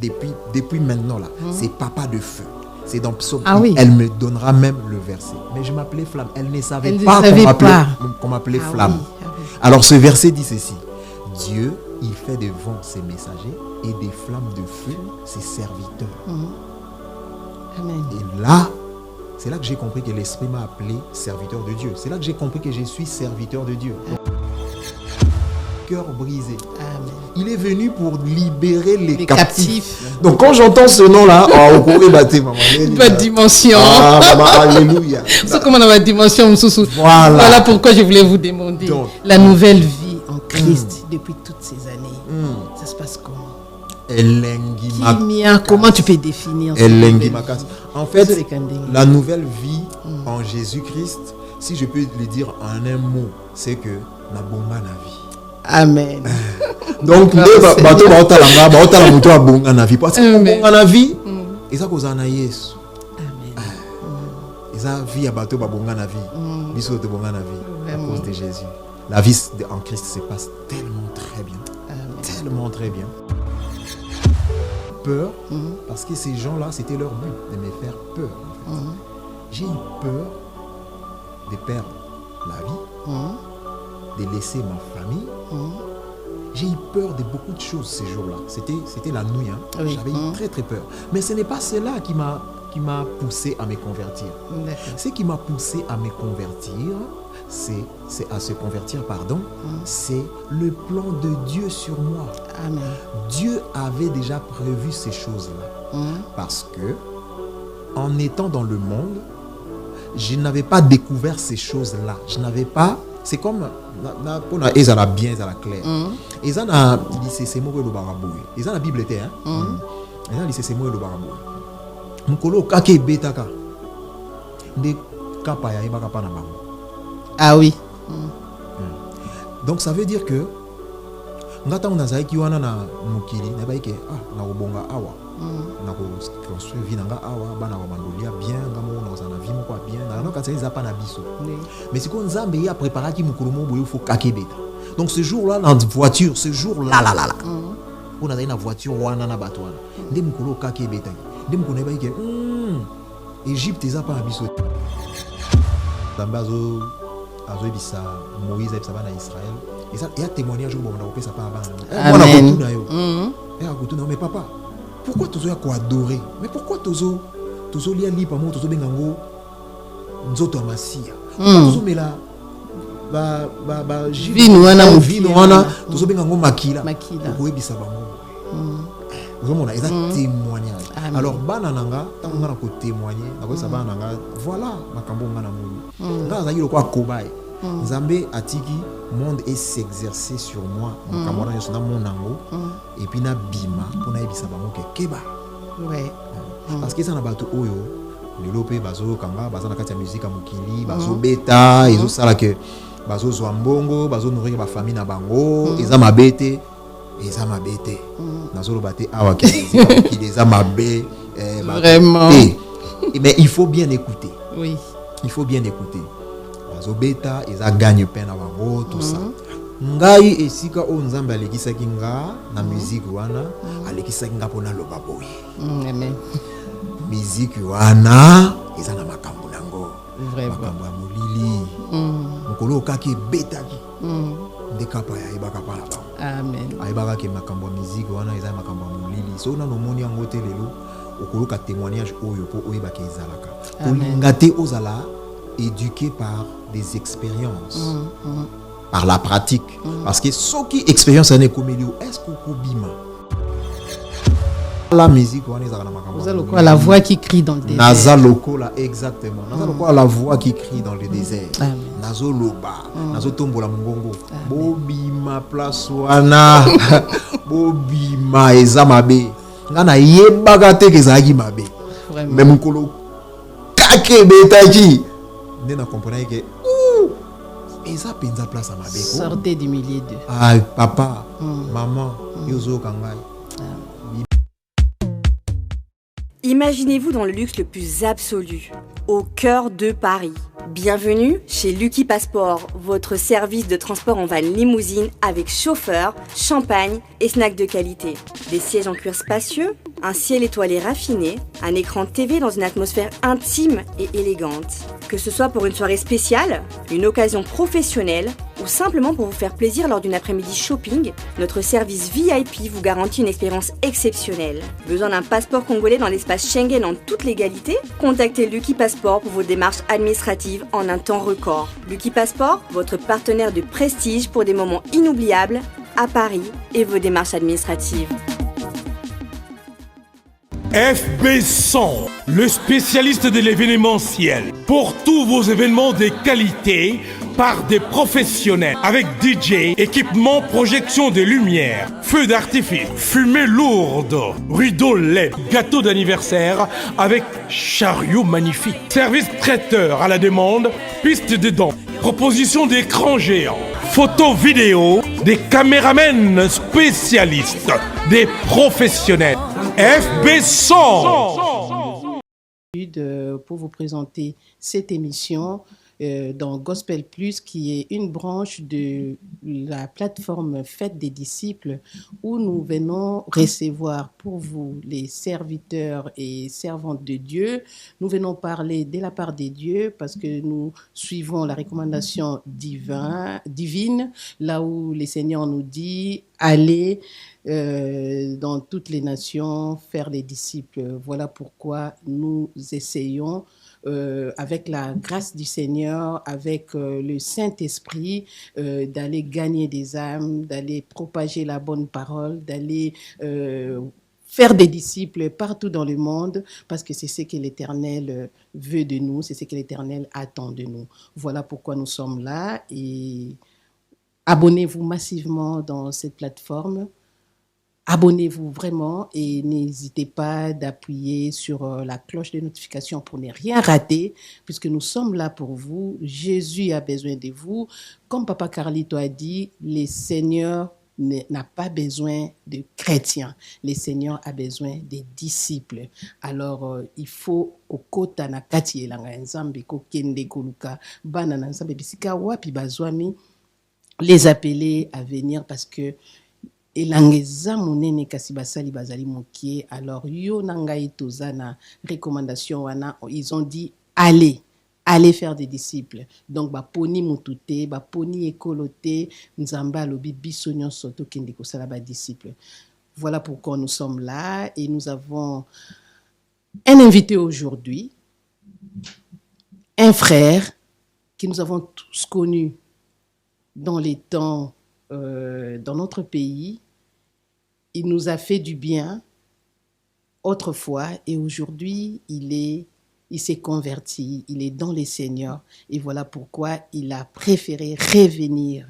depuis maintenant là, c'est Papa de feu. C'est dans Psaume. Elle me donnera même le verset. Mais je m'appelais Flamme. Elle ne savait pas qu'on m'appelait Flamme. Alors ce verset dit ceci. Dieu, il fait des vents ses messagers et des flammes de feu ses serviteurs. Amen. Et là, c'est là que j'ai compris que l'Esprit m'a appelé serviteur de Dieu. C'est là que j'ai compris que je suis serviteur de Dieu. Cœur brisé. Amen. Il est venu pour libérer les captifs. Donc quand j'entends ce nom-là, on pourrait battre maman. Bonne dimension. Ah, maman, alléluia. C'est comme on a la dimension. Voilà pourquoi je voulais vous demander. Donc, la nouvelle vie en Christ depuis toutes ces années. Ça se passe comment? Comment tu peux définir ça? En fait, la nouvelle vie en Jésus-Christ, si je peux le dire en un mot, c'est que na bonga na vie. Amen. Donc, bato baotalanga baotala muto a bonga na vie. Parce que bonga na vie, eza kozana Yesu. Amen. Eza vie a bato ba bonga na vie. Biso te bonga na vie à cause de Jésus. La vie en Christ se passe tellement très bien. Amen. Tellement très bien. Peur, parce que ces gens-là, c'était leur but de me faire peur. En fait. J'ai eu peur de perdre la vie, de laisser ma famille. J'ai eu peur de beaucoup de choses ces jours-là. C'était la nuit. J'avais eu très très peur. Mais ce n'est pas cela qui m'a poussé à me convertir. Ce qui m'a poussé à me convertir, c'est à se convertir, c'est le plan de Dieu sur moi. Amen. Dieu avait déjà prévu ces choses-là. Parce que, en étant dans le monde, je n'avais pas découvert ces choses-là. Je n'avais pas... C'est comme... Pour na ezala bien, ezala clair. Eza na lycée semo le baraboui. Eza na Bible était, Eza na lycée semo le baraboui. Mukolo kake betaka. De kapa ya ibaka pa na bango. Ah oui. Donc ça veut dire que ngata unazai kiwana na mukili na baike na obonga awa na ko construire vie nanga awa bana wa mandolia bien ngamo na ozana vie moko bien na no katsa za pa na biso. Mais si ko nzambe ya préparer ki mukolo mo boyo faut kakebeta. Donc ce jour-là dans voiture, ce jour-là on a une voiture wana na batwana. Nde mukolo kakebeta. Nde mukolo baike Égypte eza pa na biso. Dambazo Azoibisa Moïse et Sabana Israël. Et ça, il y a témoignage où on a opé ça par Amen. Mais papa, pourquoi tu as adorer? Mais pourquoi tu as lié par moi, tu as bengango nzoto amasia? Tu as mela vinoana, tu as bengango makila. Pourquoi ibisa bango? Vraiment, il y a un témoignage. Alors, banananga, tant qu'on a témoigné, voilà, makambo ngana mulu. Nga zayi lokwa kobaye. Nzambe atiki monde et s'exercer sur moi. Makambo na yosona monango et puis na bima pour na ebisa bango keba. Ouais. Parce que ça na bato oyo, lelo pe bazo kanga, baza na kati ya musique mukili, bazo beta, ezo sala ke bazo zwa mbongo, bazo nourrir ba famille na bango, eza mabete. Et ça m'a bêté. Vraiment. Mais il faut bien écouter. Oui. Il faut bien écouter. Beta, ils gagnent peine avant tout ça. Ngai esika o nzambe alekisa kinga na musique wana alekisa kinga pona loba boy. Amen. Musique wana ezana makambo nango. Vraiment. Makambo ya molili. Mukolo kaki betaki. Ndekapa ya ibaka pala ba. Amen. Aibaka ke makambo musique wana eza makambo molili. So na no moni yango te lelo okoloka témoignage oyo po oyeba ke ezalaka. Kolinga te ozala éduqué par des expériences. Par la pratique. Parce que ce qui expérience en économie, est-ce qu'on bima? La musique, on a la voix qui crie dans le désert. Naza loko là exactement. Naza loko la voix qui crie dans le désert. Nazo loba, nazo tombola mongongo. Bobima place wana. Bobima ezamabe. Ngana yebaka te kezaki mabe. Même kolo kake betaki. Ne na comprendre que et ça penza place à ma béco. Sortez du milieu d'eux. Ah, papa, maman, yozo kangai. Imaginez-vous dans le luxe le plus absolu, au cœur de Paris. Bienvenue chez Lucky Passport, votre service de transport en van limousine avec chauffeur, champagne et snacks de qualité. Des sièges en cuir spacieux, un ciel étoilé raffiné, un écran TV dans une atmosphère intime et élégante. Que ce soit pour une soirée spéciale, une occasion professionnelle ou simplement pour vous faire plaisir lors d'une après-midi shopping, notre service VIP vous garantit une expérience exceptionnelle. Besoin d'un passeport congolais dans l'espace Schengen en toute légalité? Contactez Lucky Passport pour vos démarches administratives en un temps record. Lucky Passport, votre partenaire de prestige pour des moments inoubliables à Paris et vos démarches administratives. FB100, le spécialiste de l'événementiel. Pour tous vos événements de qualité, par des professionnels, avec DJ, équipement, projection de lumière, feux d'artifice, fumée lourde, rideaux LED, gâteau d'anniversaire avec chariot magnifique, service traiteur à la demande, piste de danse, proposition d'écran géant, photo vidéo, des caméramens spécialistes, des professionnels. FB100 pour vous présenter cette émission dans Gospel Plus, qui est une branche de la plateforme Fête des disciples, où nous venons recevoir pour vous les serviteurs et servantes de Dieu. Nous venons parler de la part des dieux parce que nous suivons la recommandation divine, là où le Seigneur nous dit « Allez dans toutes les nations, faire des disciples ». Voilà pourquoi nous essayons avec la grâce du Seigneur, avec le Saint-Esprit, d'aller gagner des âmes, d'aller propager la bonne parole, d'aller faire des disciples partout dans le monde, parce que c'est ce que l'Éternel veut de nous, c'est ce que l'Éternel attend de nous. Voilà pourquoi nous sommes là, et abonnez-vous massivement dans cette plateforme. Abonnez-vous vraiment et n'hésitez pas d'appuyer sur la cloche de notification pour ne rien rater, puisque nous sommes là pour vous. Jésus a besoin de vous. Comme Papa Carlito a dit, le Seigneur n'a pas besoin de chrétiens. Le Seigneur a besoin des disciples. Alors, il faut au kota na kati elanga nzambe ko kende koluka bana na nzambe bisika wapi bazwami, les appeler à venir parce que elangeza monene kasi basali bazali mokie. Alors yo nangai tozana recommandation wana, ils ont dit allez faire des disciples. Donc baponi mutute, baponi ekolote, nzamba lobi biso nyonso tokende kosala ba disciples. Voilà pourquoi nous sommes là et nous avons un invité aujourd'hui, un frère que nous avons tous connu dans les temps dans notre pays. Il nous a fait du bien autrefois et aujourd'hui, il s'est converti, il est dans les Seigneurs et voilà pourquoi il a préféré revenir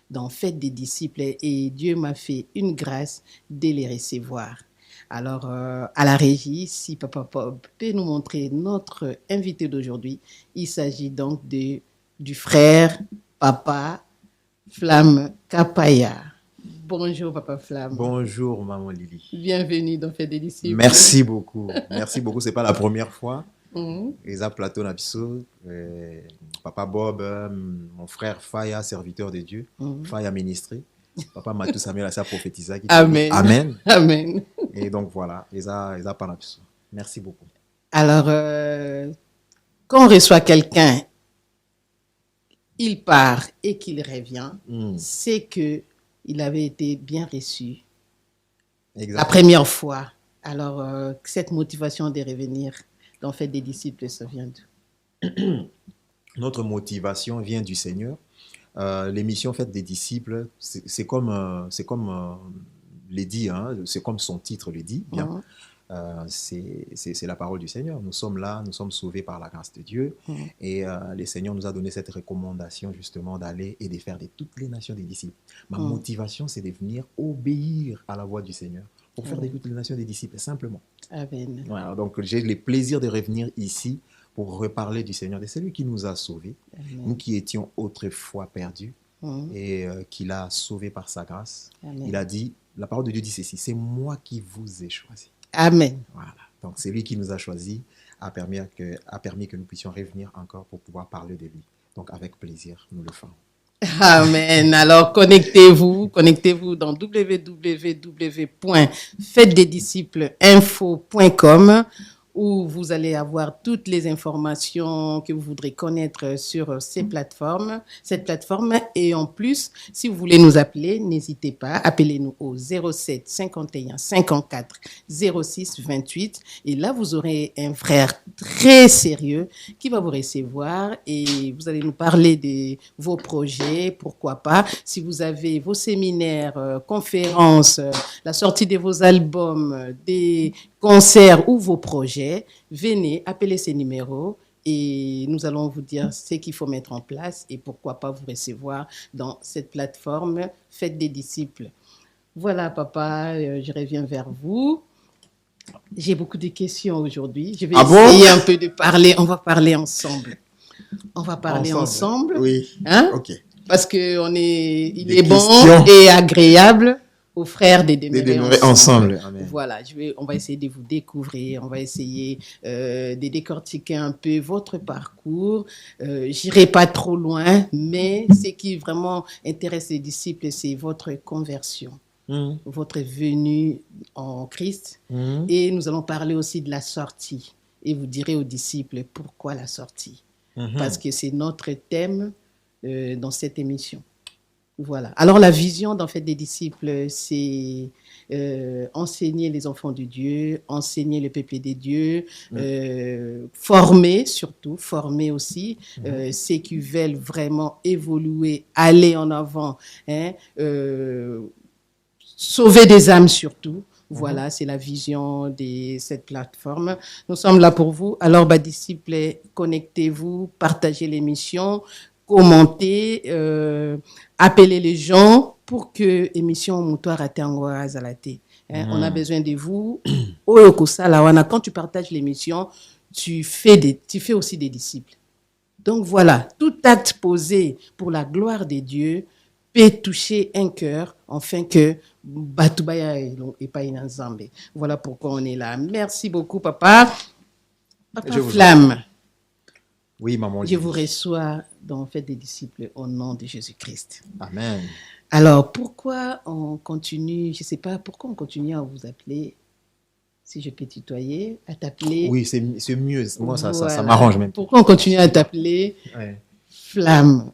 dans Fête des disciples et Dieu m'a fait une grâce de les recevoir. Alors, à la régie, si Papa peut nous montrer notre invité d'aujourd'hui, il s'agit donc du frère Papa Flamme Kapaya. Bonjour Papa Flamme. Bonjour Maman Lily. Bienvenue dans Fête des disciples. Merci beaucoup. Merci beaucoup. C'est pas la première fois. Eza Plateau Nabiso, Papa Bob, mon frère Faya, serviteur de Dieu, Faya ministré. Papa Matou Samuel a sa prophétisa. Amen. Amen. Amen. Et donc voilà, Eza Panabiso. Merci beaucoup. Alors, quand on reçoit quelqu'un, il part et qu'il revient, c'est que il avait été bien reçu. Exactement. La première fois. Alors, cette motivation de revenir dans Fête des disciples, ça vient d'où? Notre motivation vient du Seigneur. L'émission Fête des disciples, c'est comme le dit, hein, c'est comme son titre le dit, bien. C'est la parole du Seigneur. Nous sommes là, nous sommes sauvés par la grâce de Dieu. Et le Seigneur nous a donné cette recommandation justement d'aller et de faire de toutes les nations des disciples. Ma motivation, c'est de venir obéir à la voix du Seigneur pour faire de toutes les nations des disciples, simplement. Amen. Voilà, donc j'ai le plaisir de revenir ici pour reparler du Seigneur, de celui qui nous a sauvés, nous qui étions autrefois perdus et qu'il a sauvés par sa grâce. Amen. Il a dit, la parole de Dieu dit ceci, c'est moi qui vous ai choisi. Amen. Voilà. Donc, c'est lui qui nous a choisis, a permis que nous puissions revenir encore pour pouvoir parler de lui. Donc, avec plaisir, nous le ferons. Amen. Alors, connectez-vous dans www.faitesdesdisciplesinfo.com où vous allez avoir toutes les informations que vous voudrez connaître sur cette plateforme. Et en plus, si vous voulez nous appeler, n'hésitez pas, appelez-nous au 07 51 54 06 28. Et là, vous aurez un frère très sérieux qui va vous recevoir et vous allez nous parler de vos projets, pourquoi pas. Si vous avez vos séminaires, conférences, la sortie de vos albums, des concerts ou vos projets, venez, appelez ces numéros et nous allons vous dire ce qu'il faut mettre en place et pourquoi pas vous recevoir dans cette plateforme Faites des disciples. Voilà, papa, je reviens vers vous. J'ai beaucoup de questions aujourd'hui. Je vais essayer un peu de parler. On va parler ensemble. Oui. Hein? Ok. Parce qu'il Des est bon questions. et agréable aux frères de demeurer ensemble. Amen. Voilà, on va essayer de vous découvrir, on va essayer de décortiquer un peu votre parcours. J'irai pas trop loin, mais ce qui vraiment intéresse les disciples, c'est votre conversion, votre venue en Christ. Et nous allons parler aussi de la sortie. Et vous direz aux disciples pourquoi la sortie. Parce que c'est notre thème dans cette émission. Voilà. Alors, la vision d'en fait des disciples, c'est enseigner les enfants de Dieu, enseigner le peuple des dieux, former aussi ceux qui veulent vraiment évoluer, aller en avant, sauver des âmes surtout. Voilà, c'est la vision de cette plateforme. Nous sommes là pour vous. Alors, disciples, connectez-vous, partagez l'émission, commentez, appelez les gens pour que l'émission Moutoir Atango Azalate. On a besoin de vous. Quand tu partages l'émission, tu fais aussi des disciples. Donc voilà, tout acte posé pour la gloire de Dieu peut toucher un cœur, afin que Batubaya et pas Inanzambe. Voilà pourquoi on est là. Merci beaucoup, papa. Papa Flamme. Oui, maman. Je vous reçois dans Faites des disciples au nom de Jésus-Christ. Amen. Alors, pourquoi on continue, je ne sais pas, pourquoi on continue à vous appeler, si je peux tutoyer, à t'appeler. Oui, c'est mieux. Moi, voilà. ça m'arrange même. Pourquoi on continue à t'appeler Flamme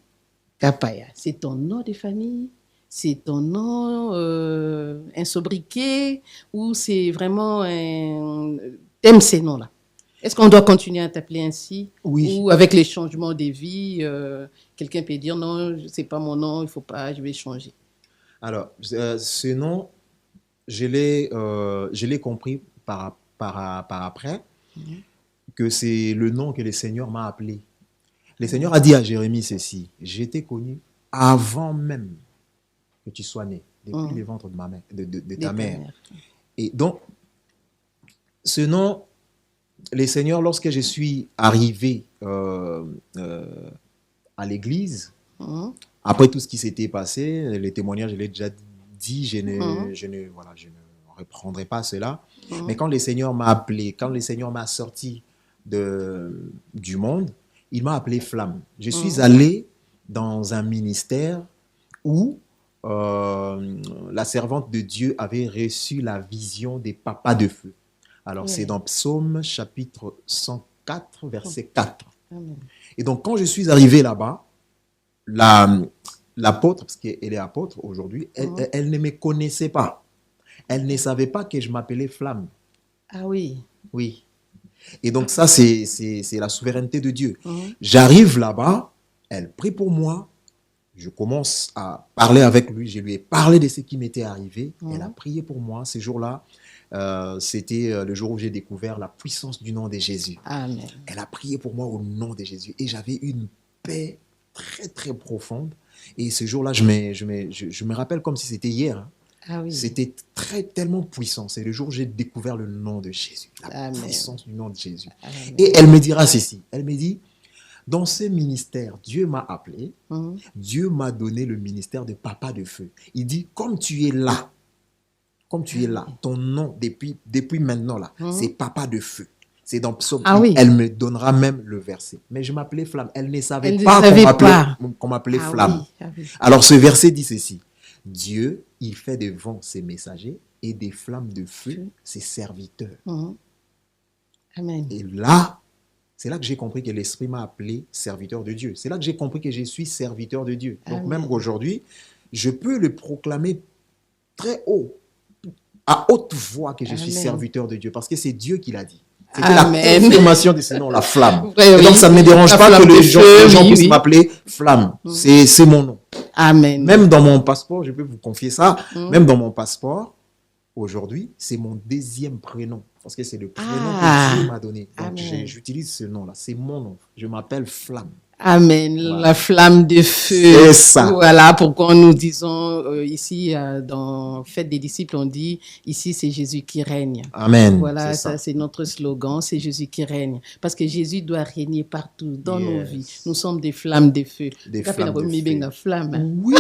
Kapaya? C'est ton nom de famille? C'est ton nom un sobriquet? Ou c'est vraiment un... T'aimes ces noms-là? Est-ce qu'on doit continuer à t'appeler ainsi? Oui. Ou avec les changements des vies, quelqu'un peut dire non, c'est pas mon nom, il faut pas, je vais changer. Alors, ce nom, je l'ai compris par après, que c'est le nom que le Seigneur m'a appelé. Le Seigneur a dit à Jérémie ceci: j'étais connu avant même que tu sois né, depuis le ventre de ma mère, de ta mère. Et donc, ce nom, les Seigneurs, lorsque je suis arrivé à l'église, après tout ce qui s'était passé, les témoignages, je l'ai déjà dit, je ne reprendrai pas cela. Mais quand le Seigneur m'a appelé, quand le Seigneur m'a sorti du monde, il m'a appelé Flamme. Je suis allé dans un ministère où la servante de Dieu avait reçu la vision des papas de feu. Alors, c'est dans Psaume chapitre 104, verset 4. Amen. Et donc, quand je suis arrivé là-bas, l'apôtre, parce qu'elle est apôtre aujourd'hui, elle ne me connaissait pas. Elle ne savait pas que je m'appelais Flamme. Ah oui. Oui. Et donc, ça, c'est la souveraineté de Dieu. J'arrive là-bas, elle prie pour moi, je commence à parler avec lui, je lui ai parlé de ce qui m'était arrivé, elle a prié pour moi. Ces jours-là, c'était le jour où j'ai découvert la puissance du nom de Jésus. Amen. Elle a prié pour moi au nom de Jésus et j'avais une paix très très profonde. Et ce jour-là, je me rappelle comme si c'était hier. Ah oui. C'était tellement puissant. C'est le jour où j'ai découvert le nom de Jésus, la puissance du nom de Jésus. Amen. Et elle me dira ceci. Elle me dit: dans ce ministère, Dieu m'a appelé. Dieu m'a donné le ministère de papa de feu. Il dit: comme tu es là, ton nom depuis maintenant là, c'est papa de feu. C'est dans Psaume. Ah oui. Elle me donnera même le verset. Mais je m'appelais Flamme. Elle ne savait Elle ne pas savait qu'on pas. m'appelait Ah Flamme. oui, ah oui. Alors ce verset dit ceci. Dieu, il fait des vents ses messagers et des flammes de feu ses serviteurs. Mhm. Amen. Et là, c'est là que j'ai compris que l'Esprit m'a appelé serviteur de Dieu. C'est là que j'ai compris que je suis serviteur de Dieu. Donc Amen. même aujourd'hui, je peux le proclamer très haut, à haute voix que je suis Amen. serviteur de Dieu, parce que c'est Dieu qui l'a dit. C'était Amen. la confirmation de ce nom, la flamme. Oui, Et oui. donc ça ne me dérange La pas flamme que de les gens feu, puissent oui. m'appeler Flamme. C'est mon nom. Amen. Même dans mon passeport, je peux vous confier ça, même dans mon passeport, aujourd'hui, c'est mon deuxième prénom. Parce que c'est le prénom que Dieu m'a donné. Donc Amen. j'utilise ce nom-là. C'est mon nom. Je m'appelle Flamme. Amen, Voilà. la flamme de feu. C'est ça. Voilà pourquoi nous disons ici dans Fête des disciples, on dit ici c'est Jésus qui règne. Amen. Voilà, C'est ça c'est notre slogan, c'est Jésus qui règne. Parce que Jésus doit régner partout dans nos Yes. vies. Nous sommes des flammes de feu. Des Rappelle flammes de la feu. la flamme. Oui,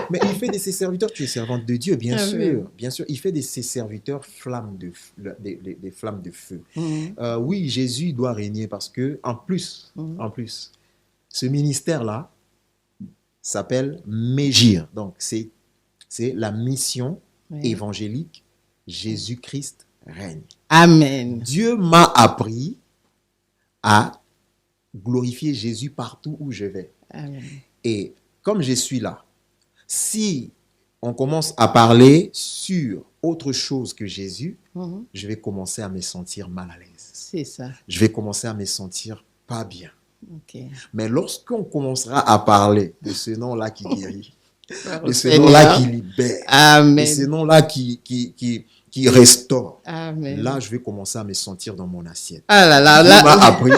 mais il fait de ses serviteurs, tu es servante de Dieu, bien Amen. sûr. Bien sûr, il fait de ses serviteurs flammes des flammes de feu. Mhm. Oui, Jésus doit régner parce que, en plus, ce ministère-là s'appelle Mégir. Donc, c'est la mission Ouais. évangélique. Jésus-Christ règne. Amen. Dieu m'a appris à glorifier Jésus partout où je vais. Amen. Et comme je suis là, si on commence à parler sur autre chose que Jésus, Mhm. je vais commencer à me sentir mal à l'aise. C'est ça. Je vais commencer à me sentir pas bien. Ok. Mais lorsqu'on commencera à parler de ce nom-là qui guérit, de ce Seigneur. nom-là qui libère, Amen. de ce nom-là qui restaure, Amen. là, je vais commencer à me sentir dans mon assiette. Ah là là, Dieu là, m'a appris.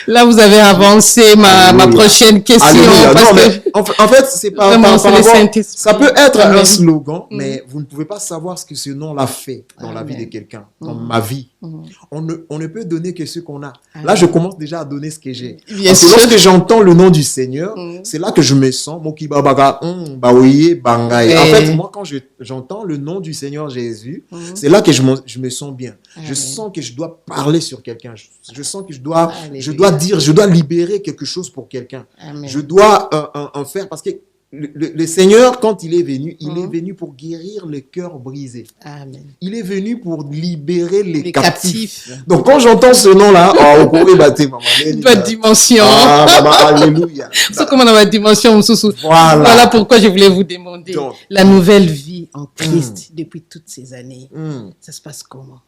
là, vous avez avancé ma Alléluia. prochaine question. Alléluia. Parce Non, que mais en fait, c'est pas Vraiment, par c'est le rapport- Saint-Esprit. ça peut être Amen. un slogan, mais vous ne pouvez pas savoir ce que ce nom-là fait dans la vie Amen. de quelqu'un, dans ma vie. Mhm. On ne peut donner que ce qu'on a. Amen. Là, je commence déjà à donner ce que j'ai. Bien Parce que sûr. lorsque j'entends le nom du Seigneur, Mhm. c'est là que je me sens. Mokibabaga, baouye, bangaye. En Ouais. fait, moi, quand j'entends le nom du Seigneur Jésus, Mhm. c'est là que je me sens bien. Je Amen. sens que je dois parler sur quelqu'un. Je sens que je dois Alléluia. dire, je dois libérer quelque chose pour quelqu'un. Amen. Je dois en faire parce que le Seigneur, quand il est venu, il est venu pour guérir les cœurs brisés. Amen. Il est venu pour libérer les Les captifs. captifs. Donc, quand j'entends ce nom-là, oh, vous pouvez battre, maman. Votre dimension. Ah, maman, alléluia. C'est comment dans ma dimension, Moussoussou. Voilà. Voilà pourquoi je voulais vous demander Donc. la nouvelle vie en Christ depuis toutes ces années. Hmm. Ça se passe comment?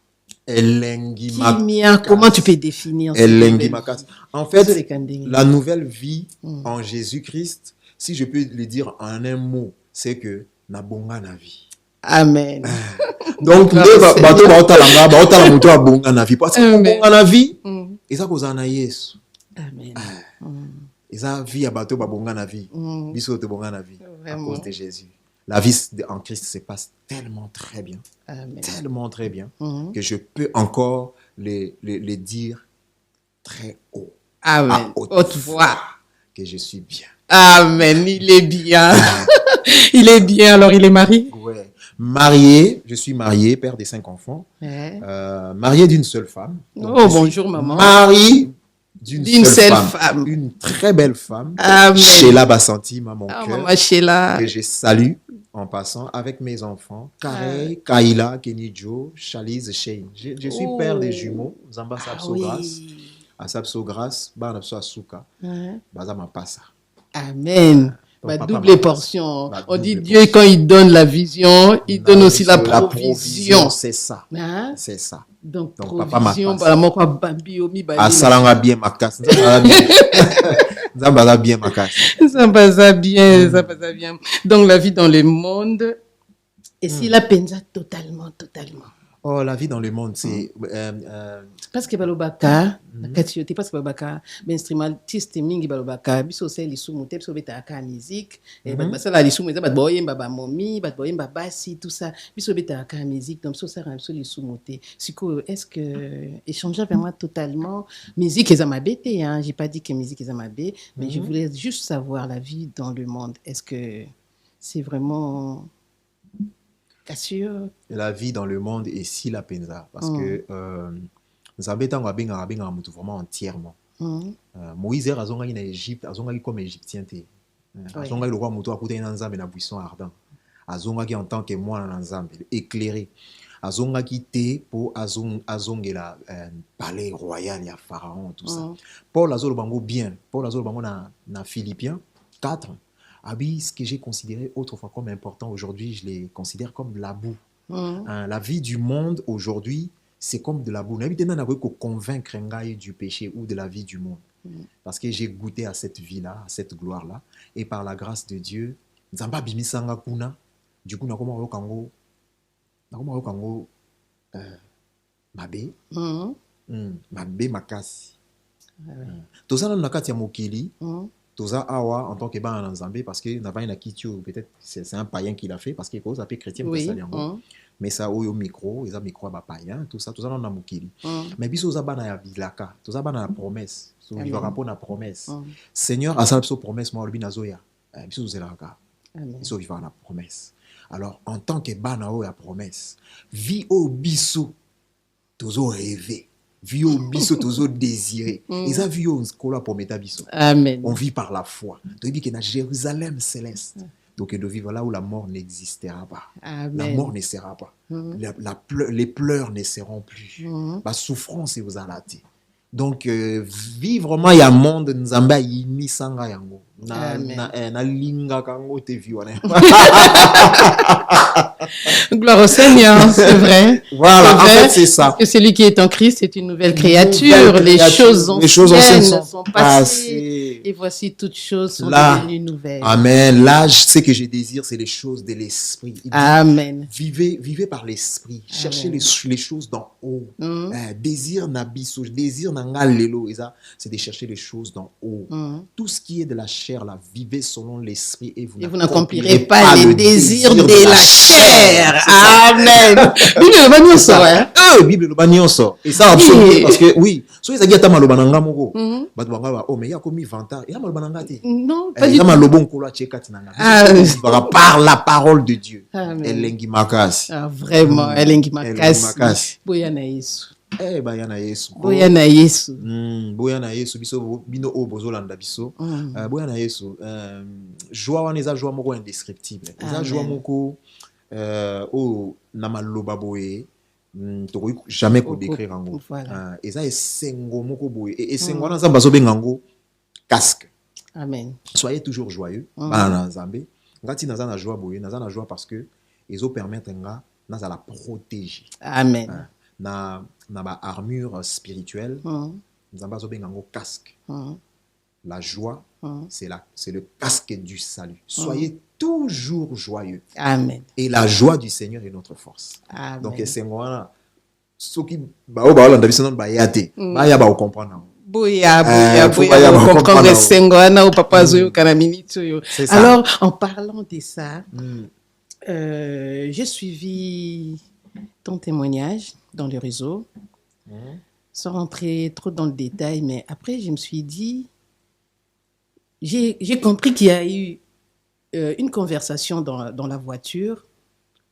Elengi Kimia, comment tu peux définir cette Elengi nouvelle Makas. vie? En fait, Désolé, Kandé. la nouvelle vie Mm. en Jésus-Christ, si je peux le dire en un mot, c'est que na bonga na vie. Amen. Donc, Grâce nde au bato Seigneur. baotalanga baotala moto abonga na vie. Parce que Amen. bonga na vie, Mm. eza kozala na Yesu. Amen. Mm. Eza vie ya bato babonga na vie. Mm. Biso tobonga na vie à Vraiment. cause de Jésus. La vie en Christ se passe tellement très bien, Amen. tellement très bien, Mm. que je peux encore les dire très haut, à Amen. Haute voix. que je suis bien. Amen. Il est bien. Il est bien. Alors, il est marié? Ouais. Marié, je suis marié, père de 5 enfants, Ouais. marié d'une seule femme. Donc, Oh, je suis bonjour, maman. Mari d'une D'une seule seule femme. femme. Une très belle femme. Amen. Sheila Bassanti, maman Ah, cœur, maman Sheila. que je salue en passant avec mes enfants. Carey, Kaila, Kenny-Jo, Chalice, Shane. Je suis Oh. père des jumeaux. Zamba Ah Sapso Grâce. oui. Asapso Grâce, Banapso Asuka. Ouais. Bazama Passa. Amen. Ton Ma papa double m'a portion. Ma On dit double Dieu, quand il donne la vision, il donne aussi la provision. C'est ça. Hein? C'est ça. Donc, Donc, papa provision, m'a bah, moi, quoi, Bambi, Omi, Bali, Asalanga bien Makas. Zambala bien Makas. ça passe bien, ça passe bien. Donc, la vie dans le monde, et si la penza totalement. Oh, la vie dans le monde, c'est. Parce que balobaka, nakatiote, parce que balobaka, instrumentiste mingi balobaka, biso se lisumu te, biso beta aka musique, et basala lisumu eza bat boyemba ba momi, bat boyemba basi, tout ça, biso beta aka musique, donc biso sara biso lisumu te. Siko, est-ce que échanger vraiment totalement, musique eza mabé te, hein, j'ai pas dit que musique eza mabé, mais je voulais juste savoir la vie dans le monde. Est-ce que c'est vraiment Assure. La vie dans le monde est si la penza. Parce que Nzambe tango abenga mutu vraiment entièrement. Moïse azongaki na Égypte, azongaki comme égyptien te. Azongaki le roi mutu akutaki na Nzambe na buisson ardent. Azongaki en tant que mwana na Nzambe, éclairé. Azongaki te pour azongela palais royal ya pharaon tout ça. Paul azolo bango bien. Paul azolo bango na Philippiens 4. Abi, ce que j'ai considéré autrefois comme important, aujourd'hui, je les considère comme de la boue. La vie du monde, aujourd'hui, c'est comme de la boue. N'habitez pas qu'on convaincre un gars du péché ou de la vie du monde. Parce que j'ai goûté à cette vie-là, à cette gloire-là. Et par la grâce de Dieu, Nzamba bimisanga kuna, du coup, nakoma kango mabe, mabe makasi. Tout ça, on a kati ya mokili. Toza awa en tant que ban en Zambie parce que n'a pas une kitio peut-être c'est un païen qui l'a fait parce que cause appelé chrétien mais ça au micro ils a micro ba païen tout ça on a mokili mais biso za bana ya bilaka toza bana la promesse so il va répondre à promesse Seigneur a sa promesse moi le binazoya biso zelaka biso vivre la promesse alors en tant que bana o ya promesse vie au biso tozo rêver vie au biso tozo désiré ils a vu on skola pour mettre biso amen on vit par la foi donc dit que dans Jérusalem céleste donc de vivre là où la mort n'existera pas amen. La mort ne sera pas les pleurs ne seront plus la souffrance vous allate donc vivre vraiment ya monde nzamba yini sanga yango na linga kango te viwana gloire au Seigneur, c'est vrai. Voilà, c'est vrai, en fait c'est ça. Parce que celui qui est en Christ est une nouvelle créature. Les choses anciennes sont passées. Et voici toutes choses sont devenues nouvelles. Amen. Là, ce que je désire, c'est les choses de l'esprit. Amen. Vivez par l'esprit. Cherchez les choses d'en haut. Désir nabiso, désir nangalelo, c'est de chercher les choses d'en haut. Tout ce qui est de la chair, là, vivez selon l'esprit et vous n'accomplirez pas les désirs de la chair. Amen. Bible le bagnon sort, hein? Bible le bagnon sort. Et ça, absolument. Parce que, oui, soit ils ont mal au bananga moko. Oh, mais il y a commis 20 ans. Il y a mal au bananga. Non, pas du tout. Par la parole de Dieu. Elengi makasi. Vraiment, elengi makasi. Boyana Yesu. Bayana Yesu. Boyana Yesu. Boyana Yesu. Biso, bino o bozolanda biso. Boyana Yesu. Joie wana eza joie moko indescriptible. Eza joie moko o namaloba boye. Tokoki jamais ko décrire yango. Eza esengo moko boye. Et esengo wana nzambe azobenga yango casque. Amen. Soyez toujours joyeux. Bana nzambe. Ngati naza na joie boye, naza na joie parce que ezo permettre nga naza la protéger. Amen. Na ba armure spirituelle. Nzambe azobenga yango casque. La joie, c'est le casque du salut. Soyez toujours joyeux. Amen. Et la joie du Seigneur est notre force. Amen. Donc c'est moi ceux qui comprendre. Alors en parlant de ça, j'ai suivi ton témoignage dans le réseau sans rentrer trop dans le détail, mais après je me suis dit, j'ai compris qu'il y a eu une conversation dans la voiture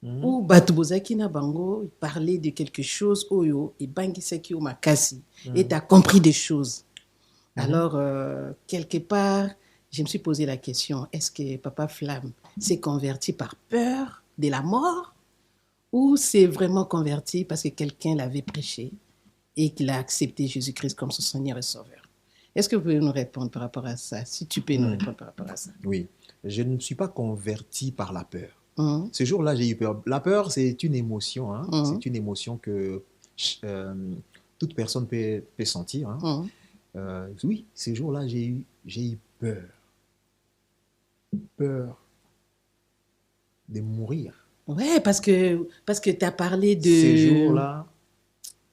où Batubozaki na bango parlait de quelque chose oyo et bangisaki o makasi et tu as compris des choses. Alors quelque part je me suis posé la question, est-ce que Papa Flamme s'est converti par peur de la mort ou c'est vraiment converti parce que quelqu'un l'avait prêché et qu'il a accepté Jésus-Christ comme son Seigneur et Sauveur? Est-ce que vous pouvez nous répondre par rapport à ça? Si tu peux nous répondre par rapport à ça. Oui, je ne suis pas converti par la peur. Ce jour-là, j'ai eu peur. La peur, c'est une émotion. Hein? C'est une émotion que toute personne peut sentir. Hein? Oui, ce jour-là, j'ai eu peur. Peur de mourir. Ouais, parce que tu as parlé de... Ce jour-là...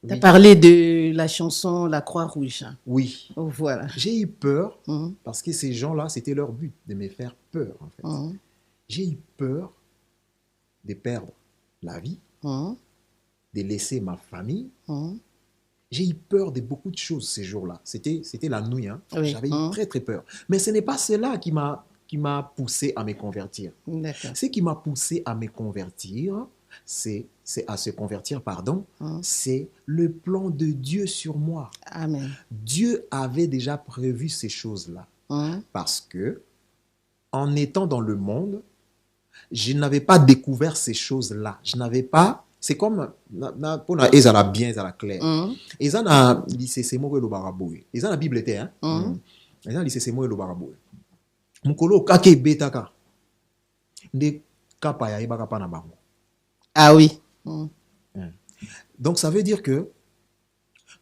Tu as parlé de la chanson La Croix-Rouge. Oui. Oh, voilà. J'ai eu peur parce que ces gens-là, c'était leur but, de me faire peur, en fait. J'ai eu peur de perdre la vie, de laisser ma famille. J'ai eu peur de beaucoup de choses ces jours-là. C'était la nuit. Hein. Oui. J'avais eu très, très peur. Mais ce n'est pas cela qui m'a poussé à me convertir. D'accord. Ce qui m'a poussé à me convertir, c'est à se convertir, pardon, c'est le plan de Dieu sur moi. Amen. Dieu avait déjà prévu ces choses-là. Parce que, en étant dans le monde, je n'avais pas découvert ces choses-là. Je n'avais pas... C'est comme... Pour ils ont bien, ils ont clair. Ils ont lycée Semo et le Baraboué. Ils ont la Bible était, hein? Ils ont lycée Semo et le Baraboué. Mukolo kake betaka. Nde kapa ya ibaka pa na bango. Ah oui. Donc ça veut dire que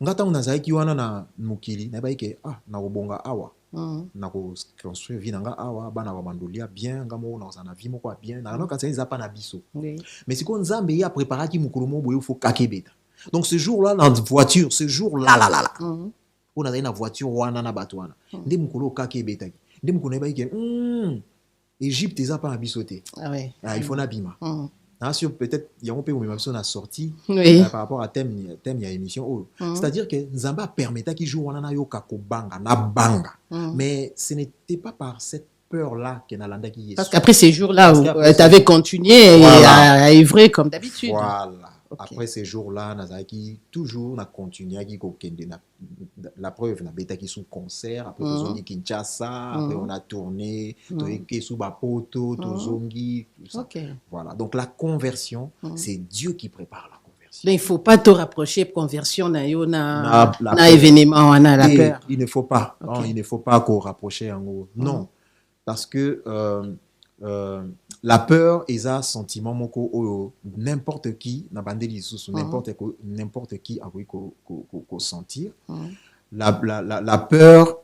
ngata unazaki wana na mukili na baike na kobonga awa. Na ko construire vie nanga awa bana ba bandolia bien ngamo na ozana vie moko bien na non quand ça ils pas na biso. Mais si ko nzambe ya préparer ki mukolo mo boyo faut kake beta. Donc ce jour-là dans voiture, ce jour-là on a une voiture wana na batwana. Nde mukolo kake beta. Nde mukolo baike Égypte ils pas na bisoté. Ah ouais. Il faut na bima. Sur peut-être il y a un peu où même a sorti par rapport à thème il y a émission c'est-à-dire que Nzamba permettait qu'il joue wana na yoka ko banga na banga mais ce n'était pas par cette peur là que Nalanda qui est parce qu'après ces jours-là tu avais continué à œuvrer comme d'habitude. Voilà. Après ces jours-là Nazaki toujours na continué à kende la preuve na beta qui sous concert après on dit Kinshasa après on a tourné toyeke sous bapoto tozongi tout ça. Voilà, donc la conversion c'est Dieu qui prépare la conversion. Donc il faut pas te rapprocher conversion na yo na événement na la peur. Il ne faut pas il ne faut pas qu'on rapprocher en gros. Non, parce que la peur est un sentiment moko n'importe qui n'a bandeli sous n'importe qui a voulu qu'on sentir. La peur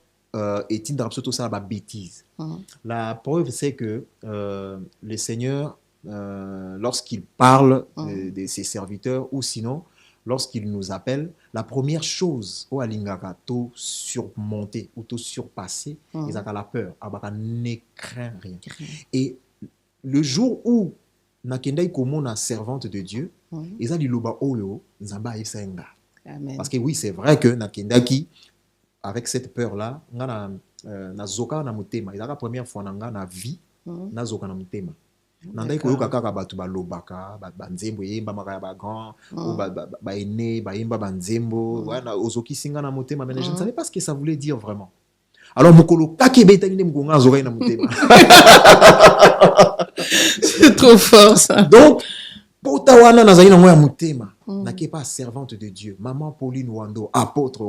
est une absolue ça la bêtise. La preuve c'est que le Seigneur lorsqu'il parle de ses serviteurs ou sinon lorsqu'il nous appelle, la première chose au alingaka to surmonter ou to surpasser ils ont la peur abaka ne craint rien. Et le jour où nakendai komona servante de Dieu ils ont liloba oyo nzamba isenga. Parce que oui c'est vrai que nakendaki avec cette peur là ngana na zoka na mutema ils ont la première fois na vie na zoka na mutema. Nandai koyoka kaka batu balobaka banzembo yemba makaya ba grand ou ba ene ba yemba banzembo wana ozoki singa na mutema mais je ne savais pas ce que ça voulait dire vraiment. Alors mukolo kakebeta ni mkonga zoka na mutema. C'est trop fort ça. Donc potawana nazali na ngoya mutema nake pas servante de Dieu maman Pauline Wando apôtre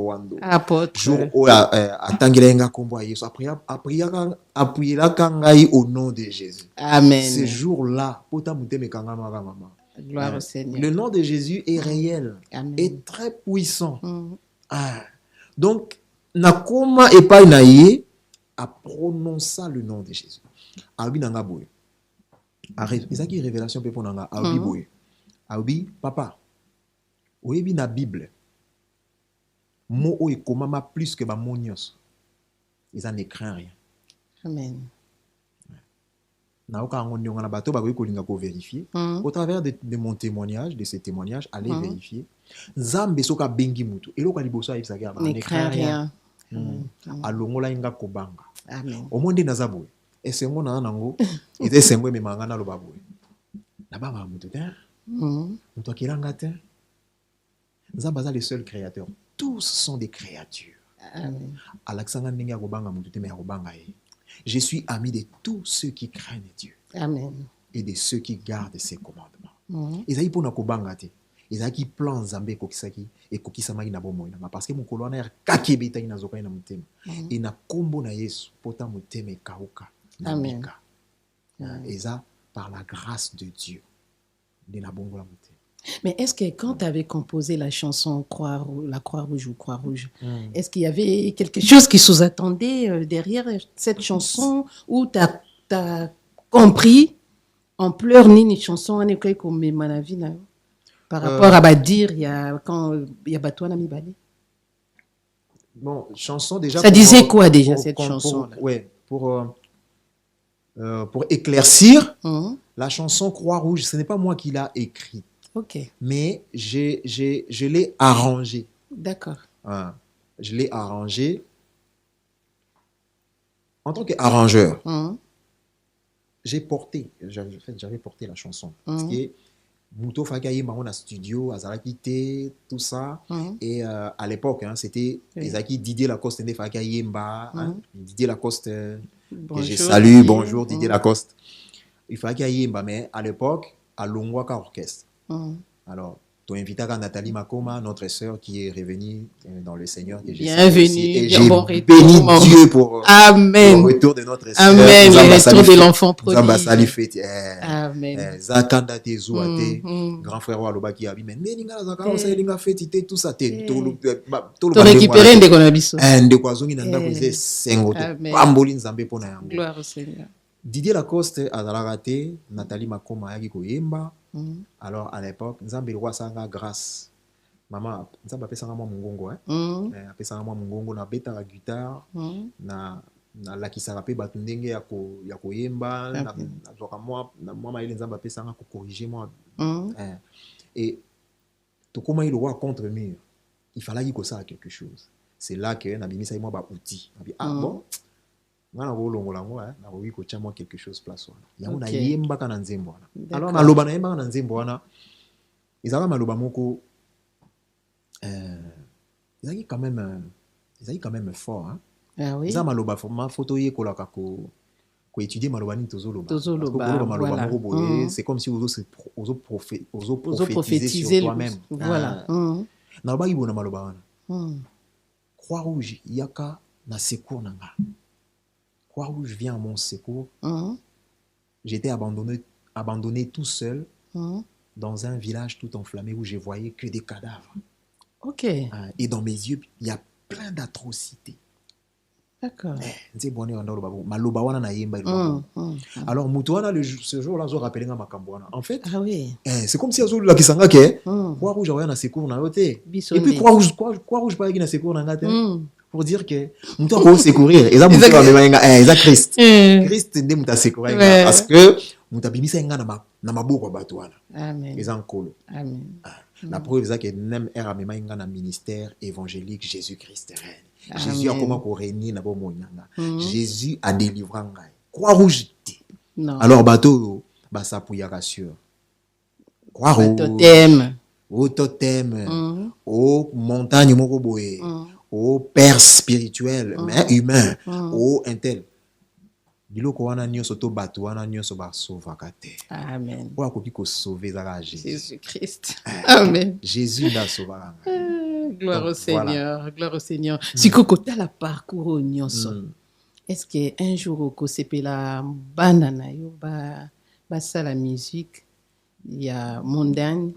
jour où atangilenga kombo ya Yesu après la kangai au nom de Jésus. Amen. Ce jour-là pota mutema kanga maman. Gloire au Seigneur. Le nom de Jésus est réel. Est très puissant. Donc nakoma epai na ye a prononcer le nom de Jésus. Abi nanga boy. Ezaki révélation pe ponanga abi boy. Abi papa. Oyebi na Bible. Mo o ekomama plus que ba monios. Ils en écrit rien. Amen. Na oka ngonyo ngana bato ba ko linga ko vérifier au travers de mon témoignage, de ces témoignages, allez vérifier. Nzambe soka bengi mutu. Eloko liboso ayebisa ka ba n'écrit rien. Alongola inga kobanga. Amen. Omonde nazaboye. Esengo na nango ete esengo ememanga na loba boye. Na ba mutu te. Mutu akiranga te. Nzambe aza le seul créateur. Tous sont des créatures. Amen. Alexandre ndenge akobanga mutu te me akobanga ye. Je suis ami de tous ceux qui craignent Dieu. Amen. Et de ceux qui gardent ses commandements. Ezali pona kobanga te. Ezaki plan Nzambe kokisaki et kokisamaki na bomoi na parce que mukolo na kakebeta ina zoka ina mutema. Et na kombo na Yesu pota mutema kauka. Amen. Et ça par la grâce de Dieu. De la bongo la mutema. Mais est-ce que quand tu avais composé la chanson la Croix-Rouge ou Croix-Rouge, est-ce qu'il y avait quelque chose qui sous-attendait derrière cette chanson ou tu as compris en pleurs ni chanson par rapport à dire quand il y a Batouana Mibali? Bon, chanson déjà. Ça disait quoi déjà cette chanson? Ouais, pour éclaircir, la chanson Croix-Rouge, ce n'est pas moi qui l'ai écrite. Ok. Mais je l'ai arrangé. D'accord. Je l'ai arrangé en tant qu'arrangeur. J'avais porté la chanson. Parce que Muto Fakaye Maron a studio, Azaraki T, tout ça. Et à l'époque, hein, c'était Ezaki Didier Lacoste Nde Fakaye Mba, hein, Didier Lacoste, que je salue, bonjour Didier Lacoste. Il Fakaye Mba, mais à l'époque, à Longwaka Orchestre. Alors, tu invites à Nathalie Makoma, notre sœur qui est revenue dans le Seigneur. Bienvenue, et j'ai bon béni Dieu pour Amen. le retour de notre sœur. Amen, le retour de l'enfant prodigue. Amen. Zakanda te zouate, grand frère Walobaki Abi, mais Nélinga Zaka, on sait Linga Fetite, tout ça, tu récupéré de Konabiso. De Kwazongi Nanda Kose, Sengoto, Pambolin Zambe Pona Yango. Gloire au Seigneur. Didier Lacoste a raté, Nathalie Makoma Yagi Koyemba. Alors à l'époque, Nzambe le roi Sanga grâce. Maman, Nzambe appelle Sanga moi Mungongo, hein. Appelle Sanga moi Mungongo na beta la guitare, na la kisarape batundenge ya koyemba, na zoka moi maile Nzambe appelle Sanga ko corriger moi. Et tout comme il le roi contre mur, il fallait qu'il ça quelque chose. C'est là que na bimisa moi ba outil. Bon. Ngana bolongola ngo na ko ko cha moi quelque chose place wana. Yango na yemba kana nzembo wana. Alors maloba na yemba kana nzembo wana. Izaka maloba moko izaki quand même fort hein. Ah oui. Izaka maloba format photo yekola ka ko étudier maloba ni tozoloba. Tozoloba voilà. C'est comme si ozo prophétiser sur toi-même. Voilà. Na ba ibona maloba wana. Croix rouge yaka na secours nanga. Croix-Rouge vient à mon secours. J'étais abandonné tout seul dans un village tout enflammé où je voyais que des cadavres. Ok. Et dans mes yeux, il y a plein d'atrocités. D'accord. Alors, Moutouana, ce jour-là, je rappelais à Makambouana. En fait, ah oui. C'est comme si il y a qui s'engage que Croix-Rouge a un secours dans l'autre. Et puis Croix-Rouge pas un secours dans l'autre. Pour dire que nous avons secourir et ça nous a Christ ndé muta secourir parce que nous tabimisa nga na maboko batwana amen et enkolo amen la preuve c'est que nem era mema nga na ministère évangélique Jésus-Christ règne. Jésus a comment pour régner na bo monyanga. Jésus a délivré ngai Croix-Rouge. Alors bateau ba sapuya rassure Croix-Rouge totem au montagne moko boye au père spirituel, mais humain, au intel. Biloko wana nyonso to bato wana nyonso ba sauvakate. Amen. Pour akoki ko sauver zaka Jésus-Christ. Amen. Jésus l'a sauvé. Gloire au Seigneur, voilà. Gloire au Seigneur. Si kokota la parcours nyonso. Est-ce que un jour au sepela banana yo ba ça la musique il y a mondagne.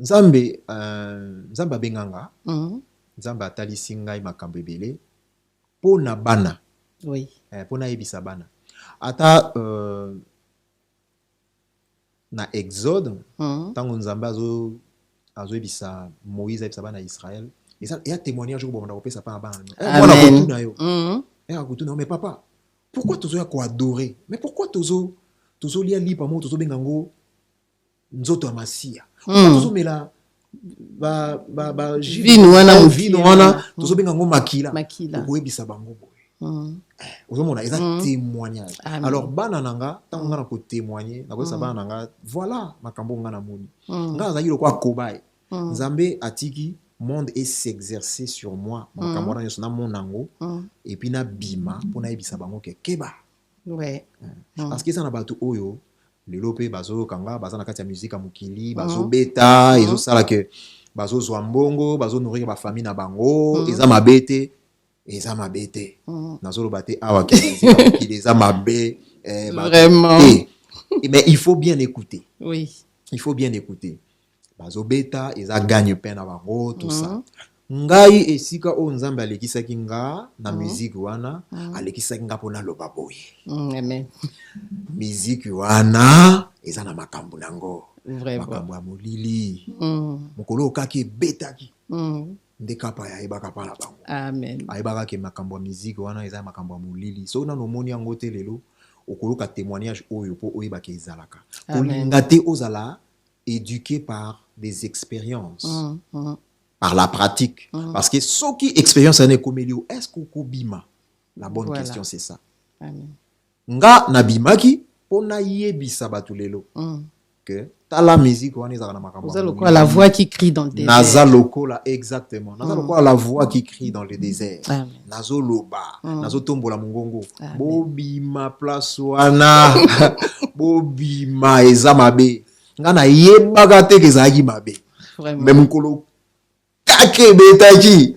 Nzambe benganga Nzambe atalisi ngai makambo ebele pona bana oui pona yebisa bana ata na Exode tango Nzambe azo yebisa Moïse yebisa bana Israël et ça y a témoignage ko bonda kopesa pa bana mwana kotuna yo kotuna mais papa pourquoi tozo ya ko adorer mais pourquoi tozo lia lipa mo tozo bengango nzoto ya masia tozomela vino wana tozobenga ngo makila okoyebisa bango boye ozomona eza témoignage. Alors bana nanga ntango nga na kotémoigne nakoyesa bana nanga voilà makambo nga na moni nga azalaki lokwa kobaye Nzambe atiki monde et s'exercer sur moi makambo wana nyonso na monango et puis na bima mpona yebisa bango ke keba parce que eza na bato oyo lelo pe bazo kanga baza na kati ya musique ya mokili bazo beta ezo sala ke bazo zwa mbongo bazo nourrir ba famille na bango eza mabete nazo lobate awa ke mokili eza mabe vraiment mais il faut bien écouter. Oui, il faut bien écouter. Bazo beta eza gagne peine na bango tout ça. Ngai esika o Nzambe alekisaki nga na musique wana alekisaki nga pona loba boye. Amen. Musique wana eza na makambo nango. Vraiment. Makambo ya molili. Mokolo okaki betaki. Ndekapa ya ebaka pa na bango. Amen. Ayebaka ke makambo ya musique wana eza makambo ya molili. So na nomoni yango te lelo okoloka témoignage oyo po oyeba ke ezalaka. Kolinga te ozala éduqué par des expériences. Par la pratique. Parce que ce qui expérience en est comme est-ce qu'on bima? La bonne question, c'est ça. Amen. Nga nabimaki pona yebisa batu lelo que la musique wana ezaka na makambo. Vous avez la voix qui crie dans le désert. Naza lokola exactement. Naza lokola la voix qui crie dans le désert. Nazo loba, nazo tombola mongongo. Bobima place wana. Bobima eza mabe. Nga na yebaka te kezaki mabe. Vraiment. Même mukolo kake betaki.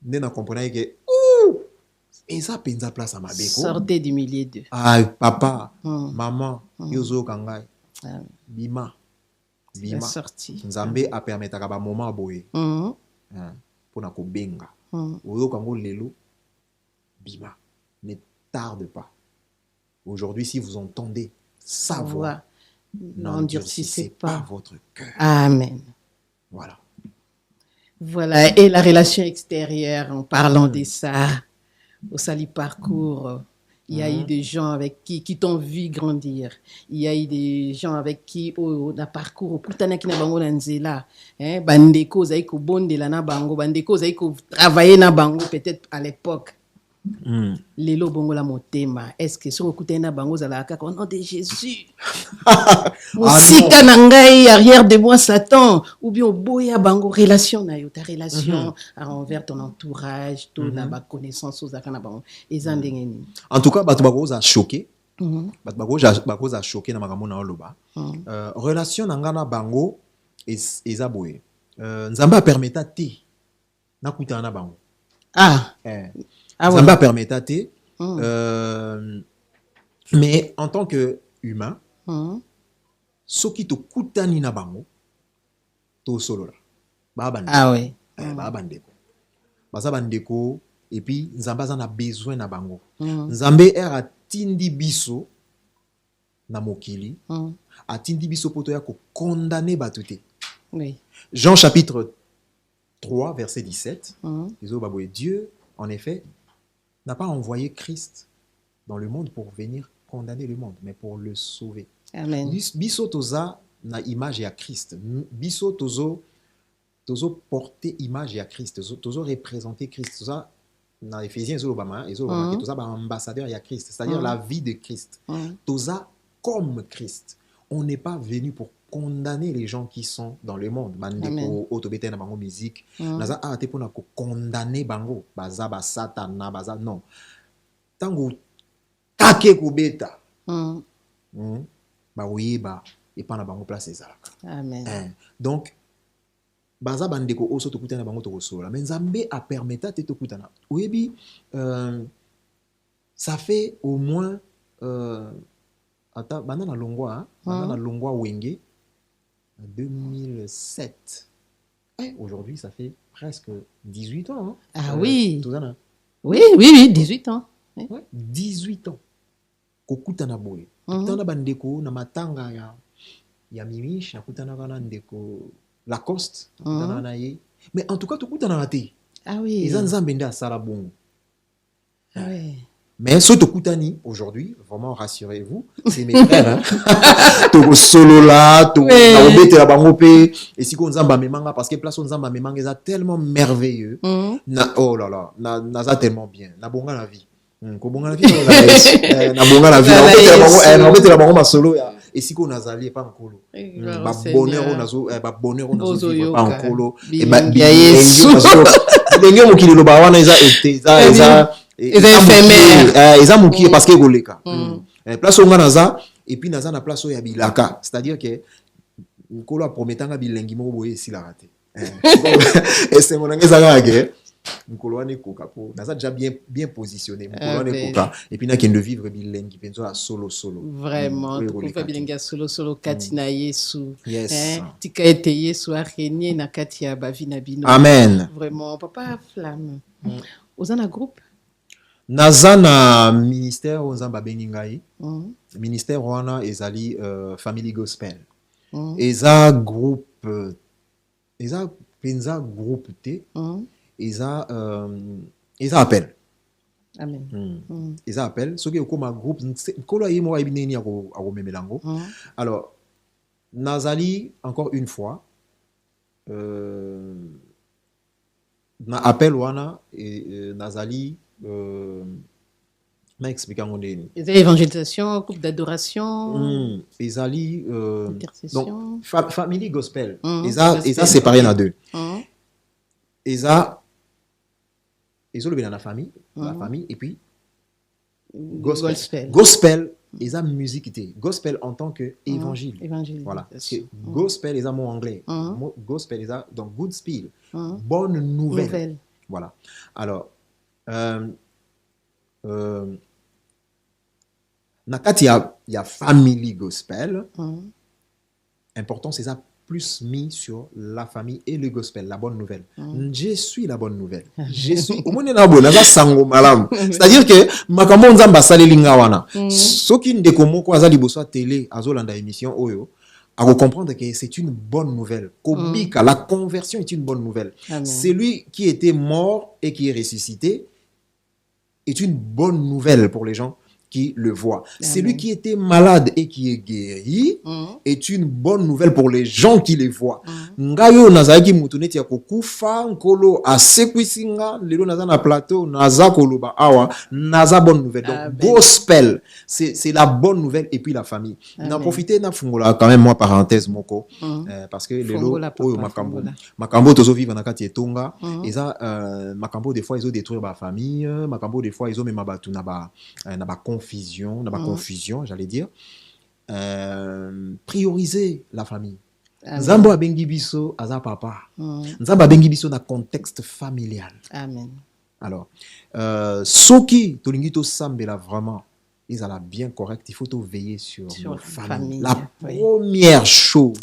Nde na comprendre que eza penza place à mabe ko. Sortez du milieu d'eux. Ah papa, maman, yozo kangai. Bima. Bima. Sorti. Nzambe a permettre ba moment boye. Pour na ko benga. Oyo kango lelo. Bima. Ne tarde pas. Aujourd'hui, si vous entendez sa voix, n'endurcissez pas votre cœur. Amen. Voilà. Voilà. Et la relation extérieure, en parlant de ça, au Sali Parcours, il y a eu des gens avec qui t'ont vu grandir. Il y a eu des gens avec qui, au parcours, kutana na bango na nzela, bandeko zaiko bondela na bango, bandeko zaiko travailler na bango peut-être à l'époque. Lelo bongo la motema. Est-ce que sur kutana na bango za la kaka au nom de Jésus? Musika na ngai arrière de moi Satan ou bien boya bango relation na yo ta relation envers ton entourage, ton na connaissance aux akana bango. Ezandengeni. En tout cas, batu bako za choqué. Batu bako za choqué na makambo na oloba. Relation na ngana bango eza boye. Nzamba permetta te na kutana na bango. Nzamba permetta te mais en tant que humain soki to kutani na bango to solola ba bande ba bandeko baza bandeko et puis nzambe aza na besoin na bango nzambe atindi biso na mokili atindi biso poto ya ko condamner batu te. Jean chapitre 3 verset 17 Dieu en effet n'a pas envoyé Christ dans le monde pour venir condamner le monde mais pour le sauver. Amen. Biso toza na image ya Christ. Biso tozo porter image ya Christ. Tozo représenter Christ. Toza na Éphésiens Obama toza ba ambassadeur ya Christ, c'est-à-dire la vie de Christ. Toza comme Christ. On n'est pas venu pour condamner les gens qui sont dans le monde. Bandeko otobete na bango musique. Naza ate pona ko condamner bango baza ba satana baza non. Tango kake kubeta. Ba oyeba et pas na bango place ezalaka. Amen. Donc baza bandeko oso to kutana bango to kosola mais Nzambe a permetta te to kutana. Oyebi ça fait au moins banana longwa wenge en 2007. Aujourd'hui ça fait presque 18 ans. Oui. Oui, 18 ans. 18 ans. Kokutana boye. Kutana bandeko na matanga ya Mimish, na kutana kana ndeko Lacoste, kutana na ye. Mais en tout cas kutana na te. Eza Nzambe nde asala bongo. Mais ce Tokutani, aujourd'hui, vraiment rassurez-vous, c'est mes frères. Toko solo là, Toko naobete la bangope, et si qu'on Nzamba memanga, parce que place Nzamba memanga, est tellement merveilleux. Oh là là, naza tellement bien. Na bonga la vie. Kobonga la vie, na bonga la vie. Naobete la bango solo et si qu'on azali pas nkolo. Ba bonheur on nazo vivre pas nkolo. Et ba Yesu. Ndenge mokili lo ba wana eza éphémère. Eza mukie parce que goleka. Place onga naza et puis naza na place ya bilaka, c'est-à-dire que nkolo a prometanga bilengi moko boye si la raté. Et c'est mon angeza ngake. Nkolo ane koka po naza déjà bien positionné nkolo ane koka et puis na kende vivre bilengi penzo a solo vraiment ko fa bilengi a solo kati na Yesu tika ete Yesu a régné na kati ya ba vie na bino. Amen. Vraiment papa flamme ozana groupe naza na ministère Nzamba bengi ngai ministère wana ezali family gospel eza groupe eza penza groupe te eza appel. Amen. Eza appel soki okoma groupe kolo yimo wa ibineni ako memelango. Alors nazali encore une fois na appel wana nazali m'a expliqué en ndeni. Évangélisation, groupe d'adoration, Ezali intercession. donc family gospel. Gospel, Eza séparé ok. en deux. Hum, Eza le dans la famille et puis gospel. Gospel, eza musique té. Gospel en tant que évangile. Évangile. Voilà. Parce que gospel eza mot anglais. Gospel eza donc good spiel. Bonne nouvelle. Voilà. Alors nakati ya family gospel, important c'est ça plus mis sur la famille et le gospel, la bonne nouvelle. Je suis la bonne nouvelle. Je suis au monde na bona za sango malam. C'est-à-dire que makambo nzamba salelinga wana. Soki ndeko moko aza liboso télé azolanda émission oyo, à comprendre que c'est une bonne nouvelle. Kobika, la conversion est une bonne nouvelle. Celui qui était mort et qui est ressuscité est une bonne nouvelle pour les gens qui le voient. Celui qui était malade et qui est guéri est une bonne nouvelle pour les gens qui les voient. Ngayo nazaki mutuneti ya kokufa nkolo asekwisinga lelo naza na plateau naza koloba awa naza bonne nouvelle. Donc gospel c'est la bonne nouvelle et puis la famille. Na profiter na fungola quand même moi parenthèse moko parce que lelo oyo makambo tozo vivre na kati etonga eza makambo des fois ils ont détruire ba famille, makambo des fois ils ont même batu na ba confusion, j'allais dire. Prioriser la famille. Nzambo abengi biso aza papa. Nzambo abengi biso na contexte familial. Amen. Alors, soki tolingi to sambela vraiment, ils allaient bien correct, il faut tout veiller sur la famille. La première chose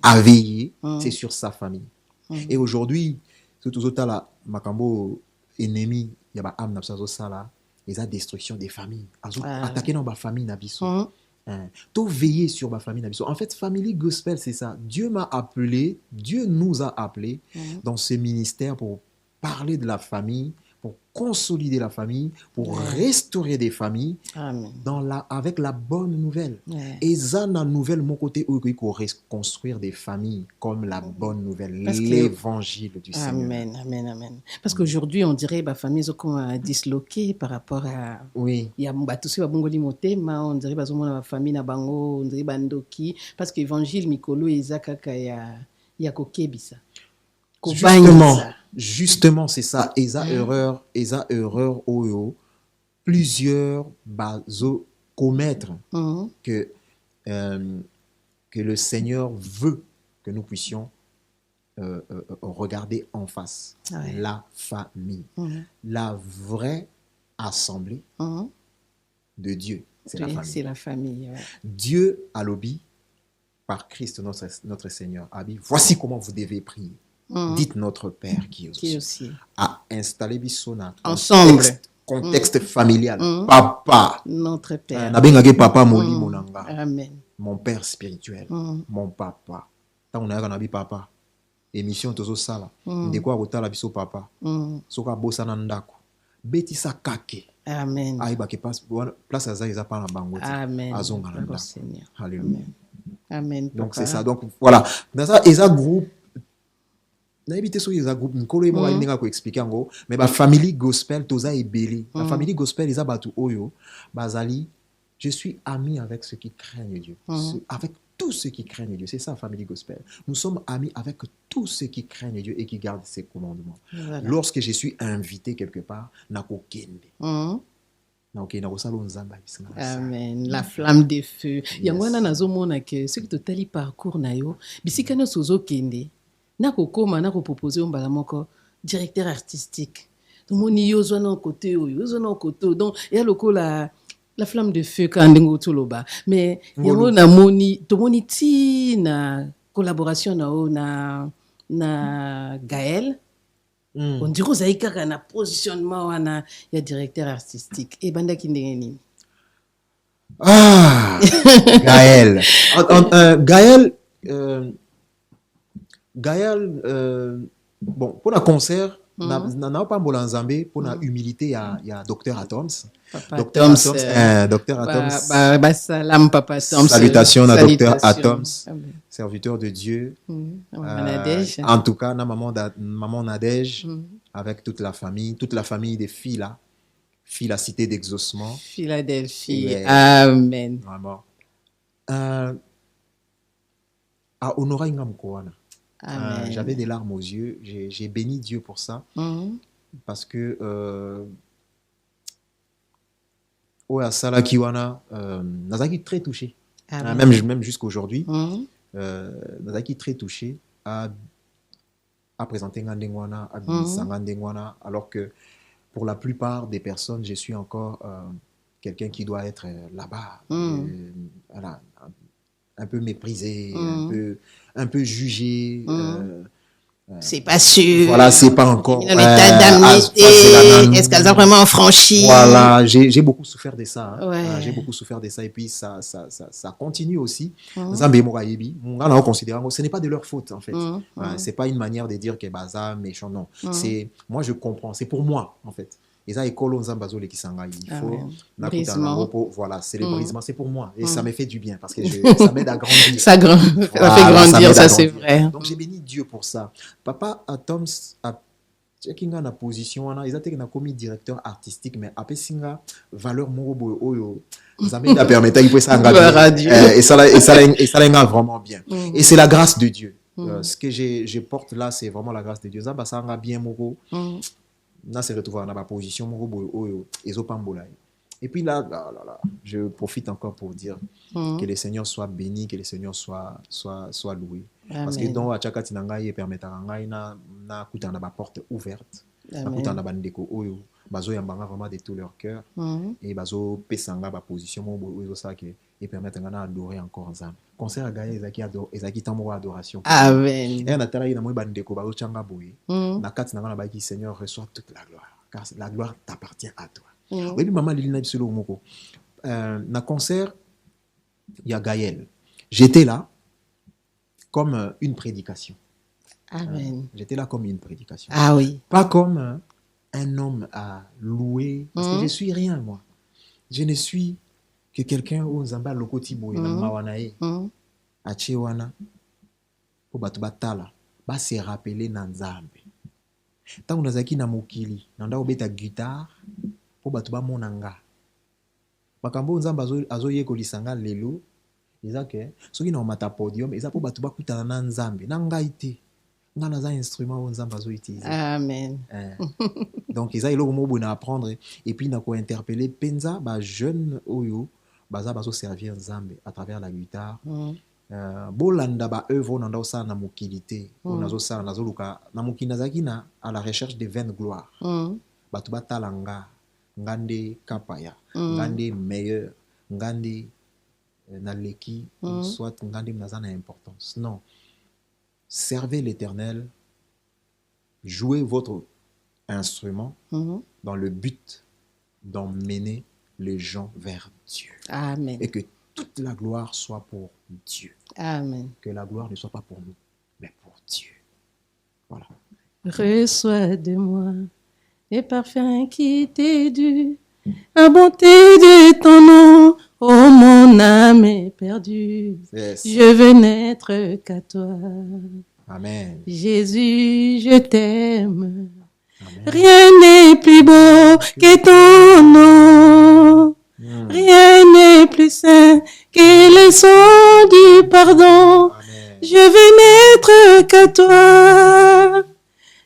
à veiller, c'est sur sa famille. Et aujourd'hui, surtout la makambo ennemi, il y a ba âme n'absazo sala. La destruction des familles. Attaquer dans ma famille nabiso. Tout veiller sur ma famille nabiso. En fait, family gospel, c'est ça. Dieu m'a appelé, Dieu nous a appelés dans ce ministère pour parler de la famille, pour consolider la famille, pour restaurer des familles avec la bonne nouvelle. Et ça, la nouvelle, mon côté, il faut reconstruire des familles comme la bonne nouvelle, l'évangile du Seigneur. Amen, amen, amen. Parce qu'aujourd'hui, on dirait que la famille est disloquée par rapport à... Oui. Il y a tout ce qui est on dirait que la famille na bango, on dirait bandoki, parce que l'évangile, Mikolo, Isaac, il y a kokebisa. Justement, c'est ça. Eza erreur oyo plusieurs bazo commettre que le Seigneur veut que nous puissions regarder en face. La famille, la vraie assemblée de Dieu, c'est la famille. C'est la famille. Dieu a lobby par Christ notre Seigneur. Voici comment vous devez prier. Dites notre Père qui est aussi à installer bisona ensemble contexte familial. Papa, notre Père. Papa monanga. Amen. Mon Père spirituel, mon papa. Tant on a papa. Émission tozo sala. Ndeko akotala biso papa. Soka bosa na ndako. Betisa kake. Amen. Aiba ke place aza eza pa na bango. Amen. Azonga na ndako. Alléluia. Amen. Donc c'est ça. Donc voilà. Dans ça eza groupe na évité so yeza groupe nkolo emo balinga ko expliquer ngo mais ba family gospel toza ebeli la family gospel eza batu oyo bazali je suis ami avec ceux qui craignent Dieu avec tous ceux qui craignent Dieu, c'est ça family gospel. Nous sommes amis avec tous ceux qui craignent Dieu et qui gardent ses commandements. Lorsque je suis invité quelque part nako kende Amen. La flamme des feux. Yangwana nazomona que ce que totali parcours na yo bisika na sozo kende nako koma nako proposer mbala moko directeur artistique. Tout mon yozo na côté yozo na côté donc il y a la flamme de feu quand ndengo toloba mais yango na moni to moni ti na collaboration na Gaël. On dirait que ça a un positionnement il y a directeur artistique et banda ki ndenge nini. Gaël. Gaël bon pour le concert na pas mbola nzambe pour la humilité il y a docteur Atoms. Docteur Atoms. Salam papa Atoms. Salutations à docteur Atoms. Serviteur de Dieu. En tout cas na maman Nadège avec toute la famille des filles là. Fille la cité d'exaucement. Philadelphie. Ouais. Amen. Vraiment. À Honora Ingamkoana. Amen. J'avais des larmes aux yeux. J'ai béni Dieu pour ça. Parce que Sala Kiwana, Nazaki très touché. Même jusqu'aujourd'hui. Nazaki très touché à présenter Ngandengwana, à Ngandengwana, alors que pour la plupart des personnes, je suis encore quelqu'un qui doit être là-bas, voilà, un peu méprisé, un peu jugé. C'est pas sûr. Voilà, c'est pas encore. Dans l'état d'amnésie. Est-ce qu'elles ont vraiment franchi? Voilà, j'ai beaucoup souffert de ça. Hein. Ouais. J'ai beaucoup souffert de ça et puis ça continue aussi. Ce n'est pas de leur faute en fait. C'est pas une manière de dire que baza méchant, non. C'est moi je comprends. C'est pour moi en fait. Et ça, il faut voilà, c'est le brisement, c'est pour moi. Et ça me fait du bien parce que ça m'aide à grandir. Ça fait grandir, ça c'est vrai. Donc j'ai béni Dieu pour ça. Papa Atoms a checking la position, ils ont été commis directeur artistique, mais après singa valeur morobo oyo. Ça m'a permis de ça et ça l'a vraiment bien. Et c'est la grâce de Dieu. Ce que je porte là, c'est vraiment la grâce de Dieu. Ça va bien moro. Là, c'est retrouvé dans ma position, et puis là, je profite encore pour dire que le Seigneur soit béni, que le Seigneur soit loué. Amen. Parce que dans la chakati nangai permettre nangai na kuta na ba porte ouverte, na kuta na bandeko oyo bazo yambanga vraiment de tout leur cœur et bazo pesanga ba position mo oyo ça que et permettre ngana adorer encore ensemble. Concert à Gaël ezaki tambo adoration. Amen. Et na tala ina mo bandeko bazo changa boye. Na kati nanga na ba ki Seigneur reçoit toute la gloire car la gloire t'appartient à toi. Oui, puis maman Lilina bisolo moko. Na concert il y a Gaël. J'étais là comme une prédication. Amen. J'étais là comme une prédication. Ah oui. Pas comme un homme à louer. Parce que je suis rien, moi. Je ne suis que quelqu'un où Zamba Lokotibo et Mawanae. Achewana. Pour Batubatala. Ba se rappeler Nanzambe. Tant que nous na mokili. Nanda obeta guitare. Pour Batuba Monanga. Bakambo Nzamba azo yeko lisanga lelo. Izake. Soki na omata podium. Isa pour Batuba kutana na Nzambe. Nangaite. Nga naza instrument où Nzamba zo utiliser. Amen. Donc ils ont le mot à apprendre et puis na ko interpeller penza ba jeune oyo baza bazo servir Nzambe à travers la guitare. Bolanda ba œuvre nanda osa na mokilité ou nazo sa nazo luka na mokinazaki na à la recherche de vaines gloires. Batu batalanga ngande kapaya ngande meilleur ngande na leki soit ngande naza na importance. Non. Servez l'Éternel, jouez votre instrument dans le but d'emmener les gens vers Dieu. Amen. Et que toute la gloire soit pour Dieu. Amen. Que la gloire ne soit pas pour nous, mais pour Dieu. Voilà. Reçois de moi les parfums qui t'est dû, la bonté de ton nom. Oh, mon âme est perdue. Yes. Je veux n'être qu'à toi. Amen. Jésus, je t'aime. Amen. Rien n'est plus beau que ton nom. Rien n'est plus saint que le sang du pardon. Amen. Je veux n'être qu'à toi.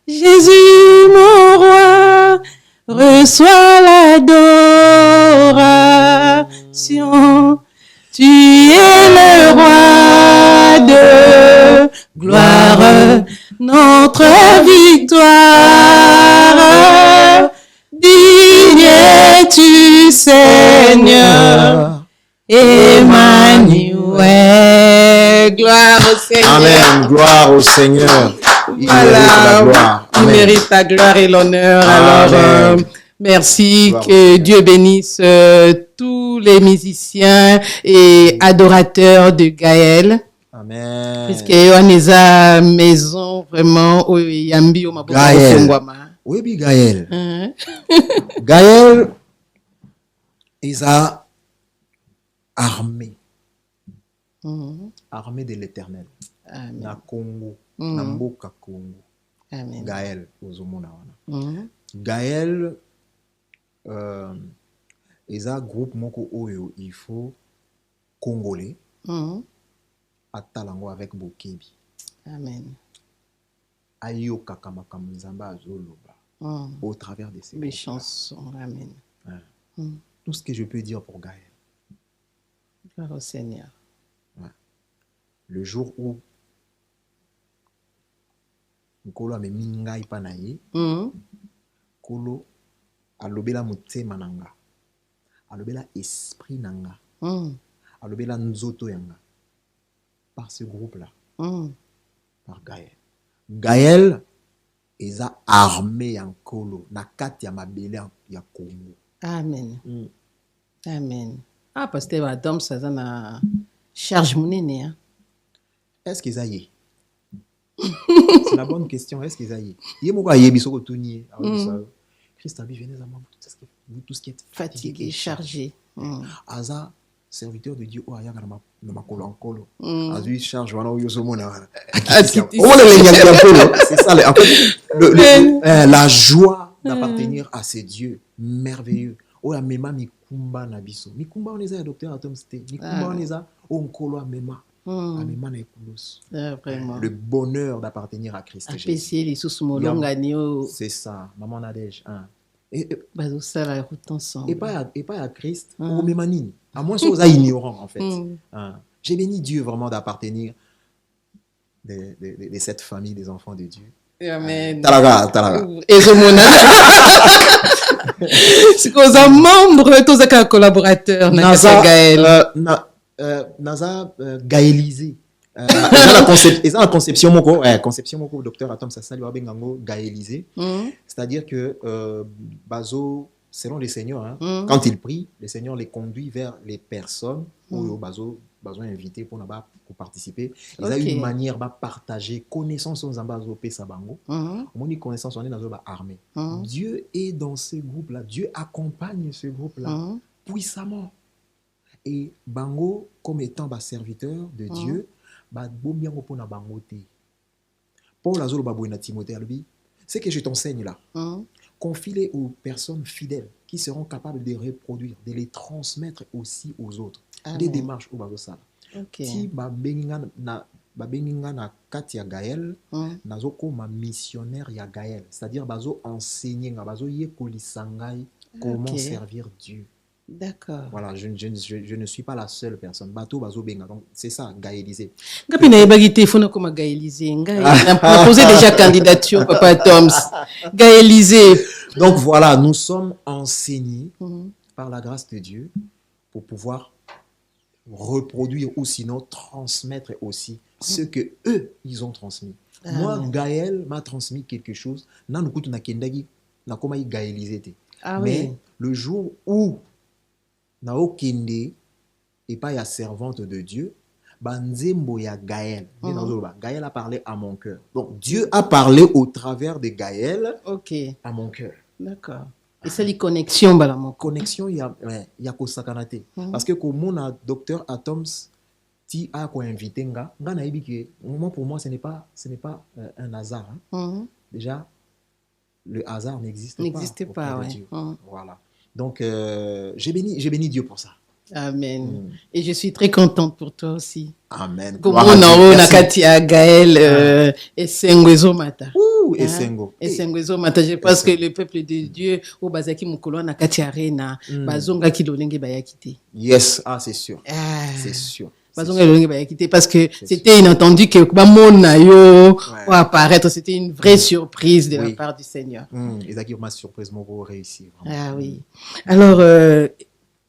Jésus, mon roi, reçois l'adoration. Tu es le roi de gloire, notre victoire. Digne es-tu, Seigneur, Emmanuel. Gloire au Seigneur. Amen. Gloire au Seigneur. Il Voilà, il mérite la gloire et l'honneur. Alors, merci, gloire que Dieu bénisse tous les musiciens et adorateurs de Gaël. Amen. Puisque on est à maison vraiment, yambi au maboko Gaël. Oui, bien Gaël. Gaël, ils a armé. Armé de l'Éternel. Amen. Na Congo. Na mboka Congo. Amen. Gaël ozomona wana. Gaël eza groupe moko oyo il faut congolais atalango avec bokebi. Amen. Ayokaka makambo nzambe azoloba au travers de ces chansons. Amen. Tout ce que je peux dire pour Gaël. Gloire au Seigneur. Le jour où Nkolo amemi ngai pa na ye, Nkolo alobela motema na nga, alobela esprit na nga, alobela nzoto yanga, par ce groupe-là, par Gaël. Gaël eza armé ya Nkolo na kati ya mabele ya Congo. Amen. Amen. Ah, pasteur Adam, ça na charge monene, hein? Est-ce qu'ils aillent? C'est la bonne question. Est-ce qu'ils aillent? Il y a des gens qui sont Christ a dit, venez à moi, vous tous qui êtes fatigués, chargés. Aza, serviteur de Dieu, Azu charge, c'est ça, en fait, la joie d'appartenir à ces dieux merveilleux. Oh, la mema mikumba na biso. Mikumba on est docteur Atom Sté. Mikumba on est onkolo amema. Amema na ekulos. Le bonheur d'appartenir à Christ Jésus. C'est ça, maman Nadège. Et pas à Christ, au Mémanine. À moins que sois ignorant en fait. J'ai béni Dieu vraiment d'appartenir de cette famille des enfants de Dieu. Amen. Talaga. Et c'est qu'on a membre, tous les collaborateurs, Naza gaélisé. La conception moko docteur Atom Sassali wa bengango gaélisé. C'est-à-dire que bazo selon les seigneurs, quand ils prient, les seigneurs les conduit vers les personnes où bazo invité pour participer. Ils ont une manière de partager connaissance aux ambazo pesa bango. On connaissance on est dans ba armée. Dieu est dans ce groupe là. Dieu accompagne ce groupe là puissamment. Et bango comme étant ba serviteur de Dieu, ba bombiango pona bango te. Paul azolo ba boina Timothée albi, c'est que je t'enseigne là. Confie-les aux personnes fidèles qui seront capables de reproduire, de les transmettre aussi aux autres. Des démarches au bazosala. Si ba benga na kati ya Gaël, nazoko ma missionnaire ya Gaël, c'est-à-dire bazo enseigner bazo yekolisangai comment servir Dieu. D'accord. Voilà, je ne suis pas la seule personne. Bato bazo benga, donc c'est ça gaélisé. Ngapi na ebagité fona comme gaélisé. On a posé déjà candidature Papa Toms. Gaélisé. Donc voilà, nous sommes enseignés par la grâce de Dieu pour pouvoir reproduire ou sinon transmettre aussi ce que eux ils ont transmis. Moi Gaël m'a transmis quelque chose. Na nukutu na kendagi na koma y gaélisé. Mais le jour où na okende et pas ya servante de Dieu, banzembo ya Gaël. Gaël a parlé à mon cœur. Donc Dieu a parlé au travers de Gaël à mon cœur. D'accord. Et c'est les connexions, mon connexion, il y a kosakanate. Parce que comme mon docteur Atoms ti a ko invité nga na yebi que pour moi ce n'est pas un hasard. Déjà le hasard n'existe pas. Dieu. Voilà. Donc j'ai béni Dieu pour ça. Amen. Et je suis très contente pour toi aussi. Amen. Comme on a Katia Gaël et Sengozo Mata. Esengo. Esengo Mata. Je pense que le peuple de Dieu au Bazaki Mukolo na Katia Rena bazonga kilolenge bayakite. Yes, c'est sûr. C'est sûr. Bazonga kilolenge bayakite parce que c'était inattendu que bamona yo apparaître, c'était une vraie surprise de la part du Seigneur. Ezaki ma surprise mo réussir. Ah oui. Alors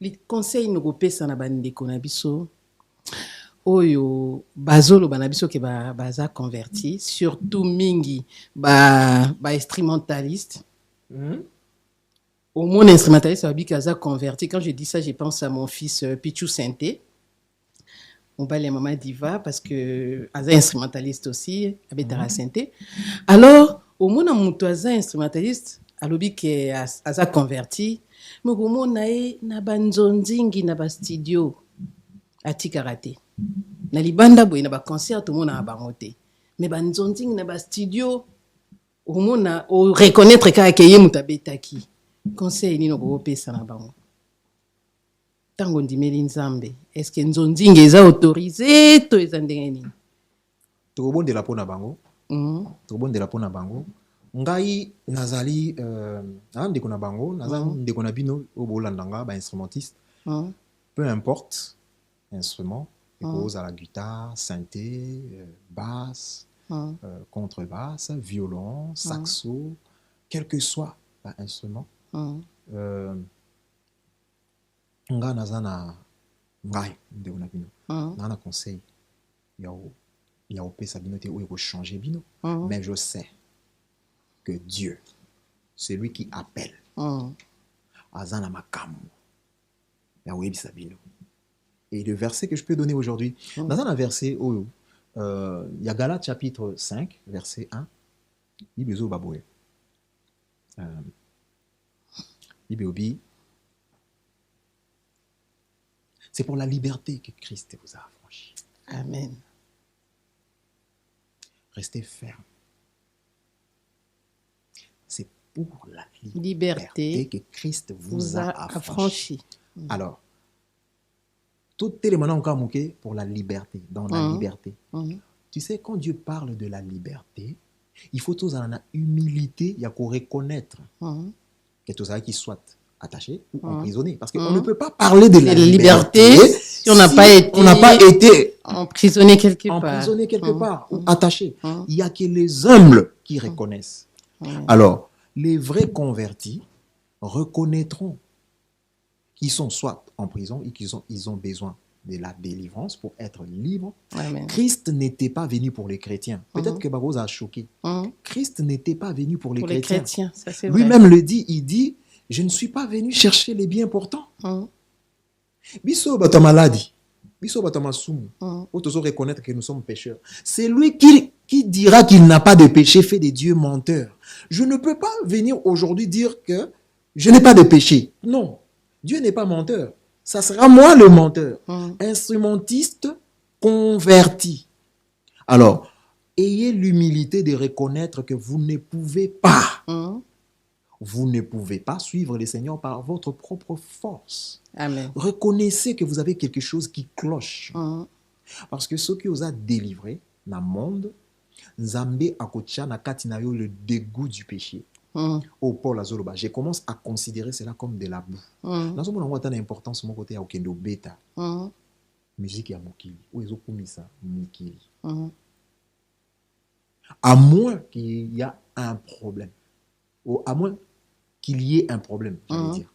les conseils nous repèsent na bandeko na biso oyo bazolo banabiso ke baza converti surtout mingi ba instrumentaliste au monde instrumentaliste baza converti. Quand je dis ça, je pense à mon fils Pichou Sainté. On va les maman diva parce que aza instrumentaliste aussi abetara Sainté. Alors au monde muto aza instrumentaliste alobi ke aza converti. Mais comment na banzonzingi na ba studio atikarate na libanda boy na ba concert tout monde na bangote mais banzonzingi na ba studio au monde o reconnaître ka akeye mutabetaki conseil nini okopesa na bango ntango ndimeli nzambe est-ce que nzondinga eza autorisé to eza ndenge nini tokobondela mpo na bango tokobondela mpo na bango ngai nazali ndeko na bango naza ndeko na bino oyo boolanda nga bainstrumentiste peu importe instrument ekozala guitare synthé basse contrebasse violon saxo quel que soit instrument nga naza na ngai ndeko na bino naza na conseil ya opesa bino te oyo ekochange bino mais je sais que Dieu c'est lui qui appelle aza na makambo ya oyebisa bino. Et le verset que je peux donner aujourd'hui naza na verset oyo ya Galates chapitre 5 verset 1 bible ezoba boye bible obi c'est pour la liberté que Christ vous a affranchi. Amen. Restez ferme. C'est pour la liberté que Christ vous a affranchi. Alors, tout est maintenant encore manqué pour la liberté, dans la liberté. Tu sais, quand Dieu parle de la liberté, il faut tous en humilité, il y a qu'à reconnaître que tout ça qui soit attaché ou emprisonné. Parce qu'on ne peut pas parler de la liberté si on n'a pas été emprisonné quelque part ou attaché. Il n'y a que les humbles qui reconnaissent. Alors, les vrais convertis reconnaîtront qu'ils sont soit en prison et qu'ils ont besoin de la délivrance pour être libres. Amen. Christ n'était pas venu pour les chrétiens. Peut-être que Babos a choqué. Christ n'était pas venu pour les chrétiens. Ça, c'est vrai. Lui-même le dit, il dit, je ne suis pas venu chercher les bien portants. Biso bato maladi, biso bato masumu, autres reconnaître que nous sommes pécheurs. C'est lui qui dira qu'il n'a pas de péché fait des dieux menteurs. Je ne peux pas venir aujourd'hui dire que je n'ai pas de péché. Non, Dieu n'est pas menteur. Ça sera moi le menteur. Instrumentiste converti. Alors, ayez l'humilité de reconnaître que vous ne pouvez pas. Vous ne pouvez pas suivre le Seigneur par votre propre force. Amen. Reconnaissez que vous avez quelque chose qui cloche. Parce que ce qui vous a délivré dans le monde, Nzambe akotia na kati na yo le dégoût du péché. Au Paul Azoloba, je commence à considérer cela comme de la boue. Dans ce moment, on a une importance mon côté à okendo beta. Musique ya mokili. Ou ezo kumisa mokili. À moins qu'il y a un problème. Ou à moins qu'il y ait un problème, j'allais dire.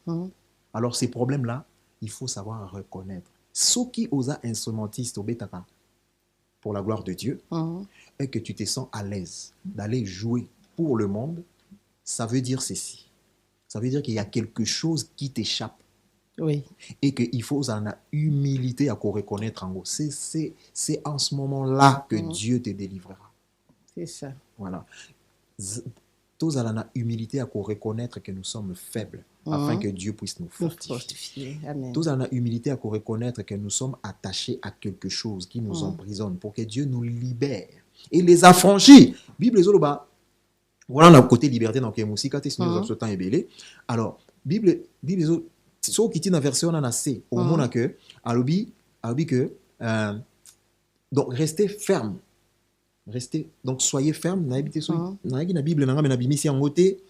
Alors ces problèmes-là, il faut savoir reconnaître. Ce qui osa instrumentiste au bétaka pour la gloire de Dieu, et que tu te sens à l'aise d'aller jouer pour le monde, ça veut dire ceci. Ça veut dire qu'il y a quelque chose qui t'échappe. Oui. Et qu'il faut en a humilité à reconnaître en gros. C'est en ce moment-là que Dieu te délivrera. C'est ça. Voilà. Tous en a humilité à reconnaître que nous sommes faibles afin que Dieu puisse nous fortifier. Amen. Tous en a humilité à reconnaître que nous sommes attachés à quelque chose qui nous emprisonne pour que Dieu nous libère et les affranchit. Bible Zoloba. Voilà le côté liberté dans lequel musique a ce temps est belé. Alors, Bible ce qui tient dans la version on a assez au moment que alobi que donc restez ferme. Restez donc soyez ferme na habité so na Bible na ngame na bimisi en côté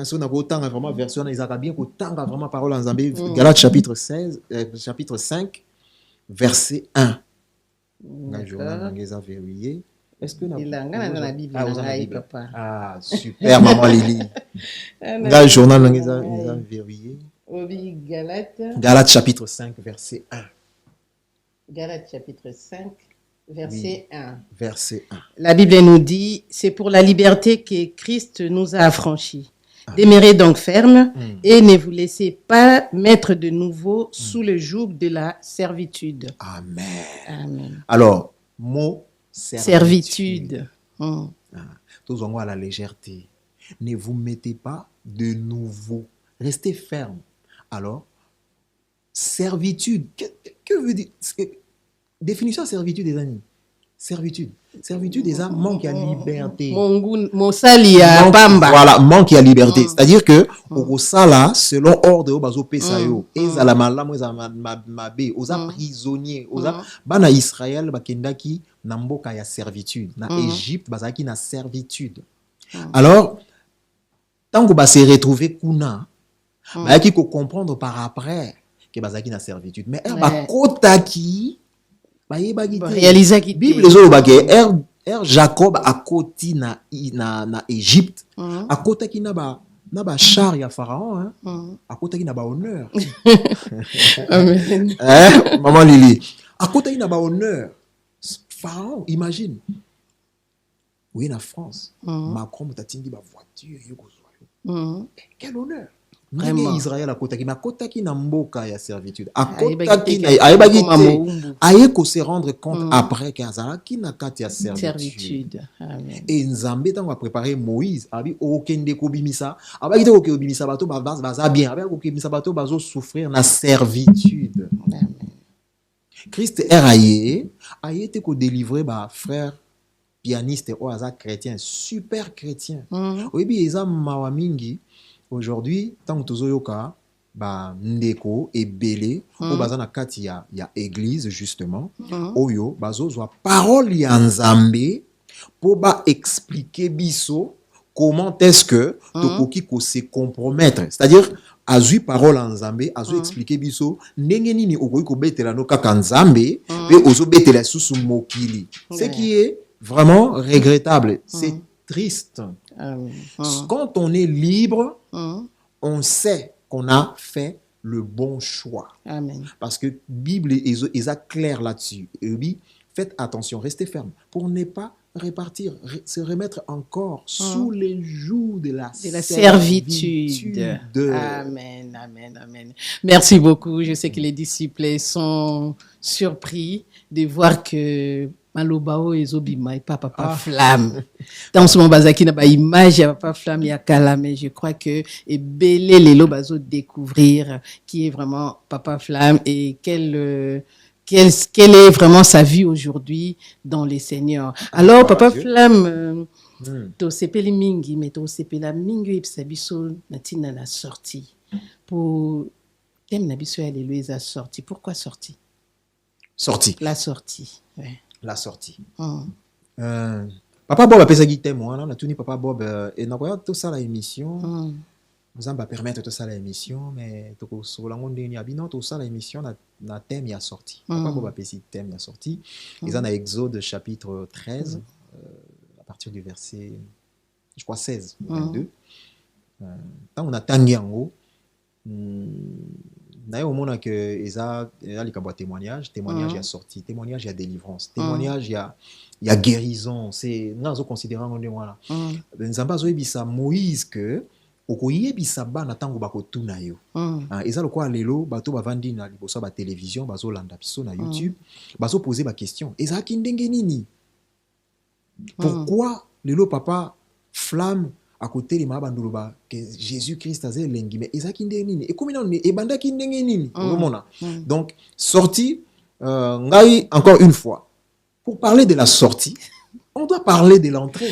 so na ko tanga vraiment version na izaka bien ko tanga vraiment parole en Nzambe Galates chapitre 5 verset 1. Na journal ngeza verrouillé. Est-ce que la Bible papa. Ah super maman Lily. Dans le journal ngeza verrouillé. Obi Galates chapitre 5 verset 1. Galates chapitre 5 verset 1. Verset 1. La Bible nous dit, c'est pour la liberté que Christ nous a affranchis. Demeurez donc ferme et ne vous laissez pas mettre de nouveau sous le joug de la servitude. Amen. Amen. Alors, mot servitude. Tous en à la légèreté. Ne vous mettez pas de nouveau. Restez ferme. Alors, servitude. Que veut dire? Définition de servitude des amis. Servitude eza manque à liberté. Mosali ya pamba. Voilà, manque à liberté. C'est-à-dire que au sala selon ordre au bazo pesa yo, ezala malamu ezala mabe, oza prisonnier, oza bana Israël bakendaki na mboka ya servitude, na Égypte bazaki na servitude. Alors tant que ba se retrouver kuna, bayaki ko comprendre par après que bazaki na servitude. Mais ba kotaki réaliser qui Bible zo bagé Jacob a koti na Égypte a kota ki na ba char ya pharaon a kota ki na ba honneur. Amen. Maman Lili a kota ki na ba honneur. Pharaon, imagine. Oui, en France, Macron mutatingi ba voiture yoko zo. Quel honneur. Vraiment Israël a kota ki na mboka ya servitude. A kota ki na ayeko se rendre compte après qu'azala ki na kati ya servitude. Amen. Et Nzambe tango a préparé Moïse, abi okende ko bimisa, abaki te ko bimisa bato baza bien, abaki ko bimisa bato bazo souffrir na servitude. Amen. Christ aye te ko délivrer ba frère pianiste ou aza chrétien, super chrétien. Oyebi eza mawa mingi. Aujourd'hui, tant que tozoyoka ba ndeko ebele o baza na kati ya église justement oyo bazo zwa parole ya Nzambe pour ba expliquer biso comment est-ce que tokoki ko se compromettre, c'est-à-dire azui parole en Nzambe azo expliquer biso ndenge nini okoki ko betela no kaka Nzambe pe ozo betela susu mokili, ce qui est vraiment regrettable, c'est triste. Quand on est libre, on sait qu'on a fait le bon choix. Amen. Parce que la Bible est claire là-dessus. Et oui, faites attention, restez ferme pour ne pas repartir, se remettre encore sous les jougs de la servitude. Amen, amen, amen. Merci beaucoup. Je sais que les disciples sont surpris de voir que Malobao ezobima et papa flamme. Dans ce moment bazaki na ba image ya papa flamme ya kala, mais je crois que et belé lelo bazo découvrir qui est vraiment papa flamme et quelle est vraiment sa vie aujourd'hui dans les seigneurs. Alors papa flamme to sepeli mingi mais to sepela mingi episabiso natina na sortie pour thème na biso ya lelo eza sortie. Pourquoi sortie? La sortie. Ouais. La sortie. Papa Bob a pesé guité moi, on a tout ni papa Bob et n'a pas tout ça la émission. Nous allons permettre tout ça la émission, mais tout sur la monde ni abinant tout ça la émission na thème y a sorti. Papa Bob a pesé thème y a sorti. Ils en a Exode chapitre 13 à partir du verset je crois 16 ou 22. Tant on a tangué en haut. D'ailleurs, au moment que Eza a témoignage y a sorti, témoignage y a délivrance, témoignage y a guérison. C'est nous considérons on est voilà. Nzamba zo ebisa Moïse que okoye bisa ba na tango ba ko tuna yo. Eza lokwa lelo bato bavandi na liboso ba télévision bazo landa biso na YouTube, bazo poser ba question. Eza ki ndenge nini? Pourquoi lelo papa flamme à côté de Mabandouba que Jésus-Christ a zé lengi mais ezaki ndenge nini et comme non et bandaki ndenge nini donc sortie ngai encore une fois pour parler de la sortie on doit parler de l'entrée.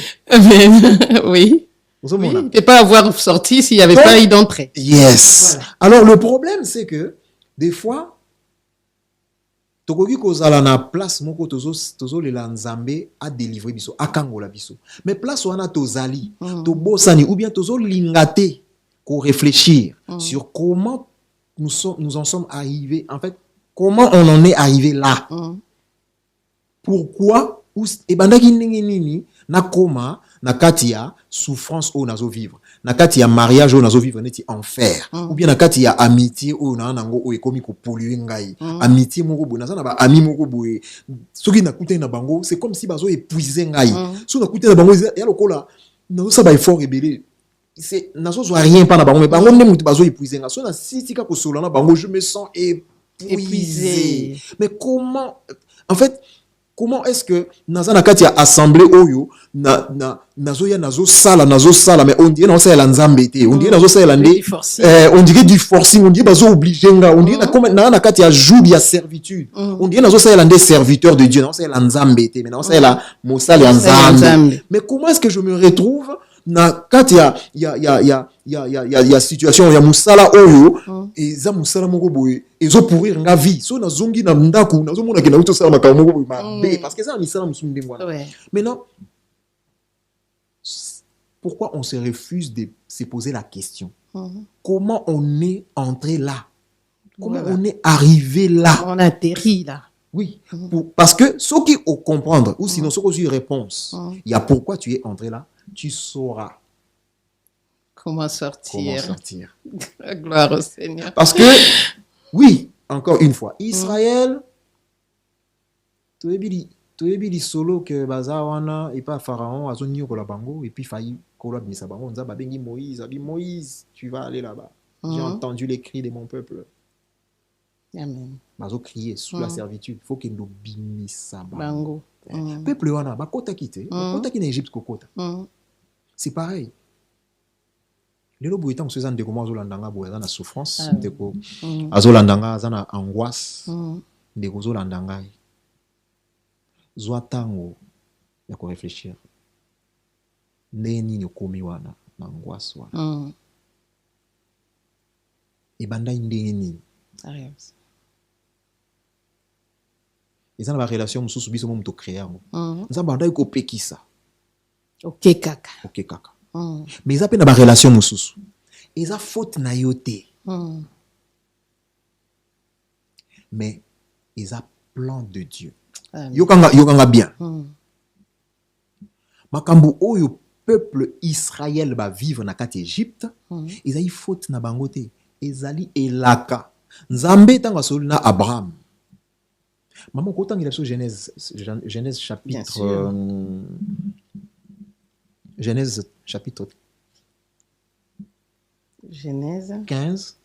Oui. Oui, il ne peut pas avoir sorti s'il n'y avait pas eu d'entrée. Yes. Voilà. Alors le problème c'est que des fois tokoki kozala na place moko tozo le Nzambe a délivrer biso akangola biso mais place wana tozali to bosani ou bien tozo lingate ko réfléchir sur comment nous en sommes arrivés, en fait comment on en est arrivé là. Pourquoi et bandaki ndenge nini na koma na kati ya souffrance o nazo vivre na kati ya mariage o nazo vivre neti enfer ou bien na kati ya amitié o na nango o ekomi ko polluer ngai amitié moko bo na ba ami moko boye soki na kuté na bango c'est comme si bazo épuiser ngai so na kuté na bango ya lokola nazo sa ba effort ebele c'est nazo zo rien pas na bango mais bango ndé mutu bazo épuiser ngai so na sitika ko solo na bango je me sens épuisé. Mais comment en fait Comment est-ce que naza na kati ya assemblée oyo nazo sala mais on dirait nazo sala nzambe te on dirait nazo sala on dirait du forcing on dirait bazo obligé nga on dirait comme na kati ya joug ya servitude on dirait nazo sala des serviteurs de Dieu nazo sala nzambe te mais nazo sala mosala ya nzambe. Mais comment est-ce que je me retrouve na kati ya situation ya musala oyo eza musala moko boye ezo pourrir nga vie so nazongi na ndako nazomona ke na uto sala makambo moko boye mabe parce que ça misala musumu ndengwana. Maintenant pourquoi on se refuse de se poser la question comment on est entré là, comment on est arrivé là, on atterrit là. Oui, parce que ce qui au comprendre ou sinon ce qui une réponse il y a pourquoi tu es entré là, tu sauras comment sortir. Gloire au Seigneur. Parce que, oui, encore une fois, Israël, tu es bien solo que Bazawana et pas Pharaon, a zoni ko la bango et puis failli ko la misa bango, on ba bengi Moïse, abi Moïse, tu vas aller là-bas. J'ai entendu les cris de mon peuple. Amen. Bazo crier sous la servitude, faut que nous binisa bango. Peuple wana ba kota kité, kota ki na Égypte ko kota. C'est pareil. Lelo boyita mso ezande ko azolandanga boye za na souffrance ndeko azolandanga za na angoisse ndeko azolandanga zwa tango ya ko réfléchir ndeni ni komi wana na angoisse wana ebanda ndeni ezana ba relation mususu biso mo mto créer ngo nzamba ndai ko pekisa OK kaka mais ils appellent la relation mususu ils a faute na yote mais ils a plan de Dieu yokanga bien makambu oyo peuple Israël va vivre na kati Égypte ils a eu faute na bangote ezali elaka nzambe tanga soli na Abraham maman ko tanga la Genèse chapitre Genèse chapitre 15.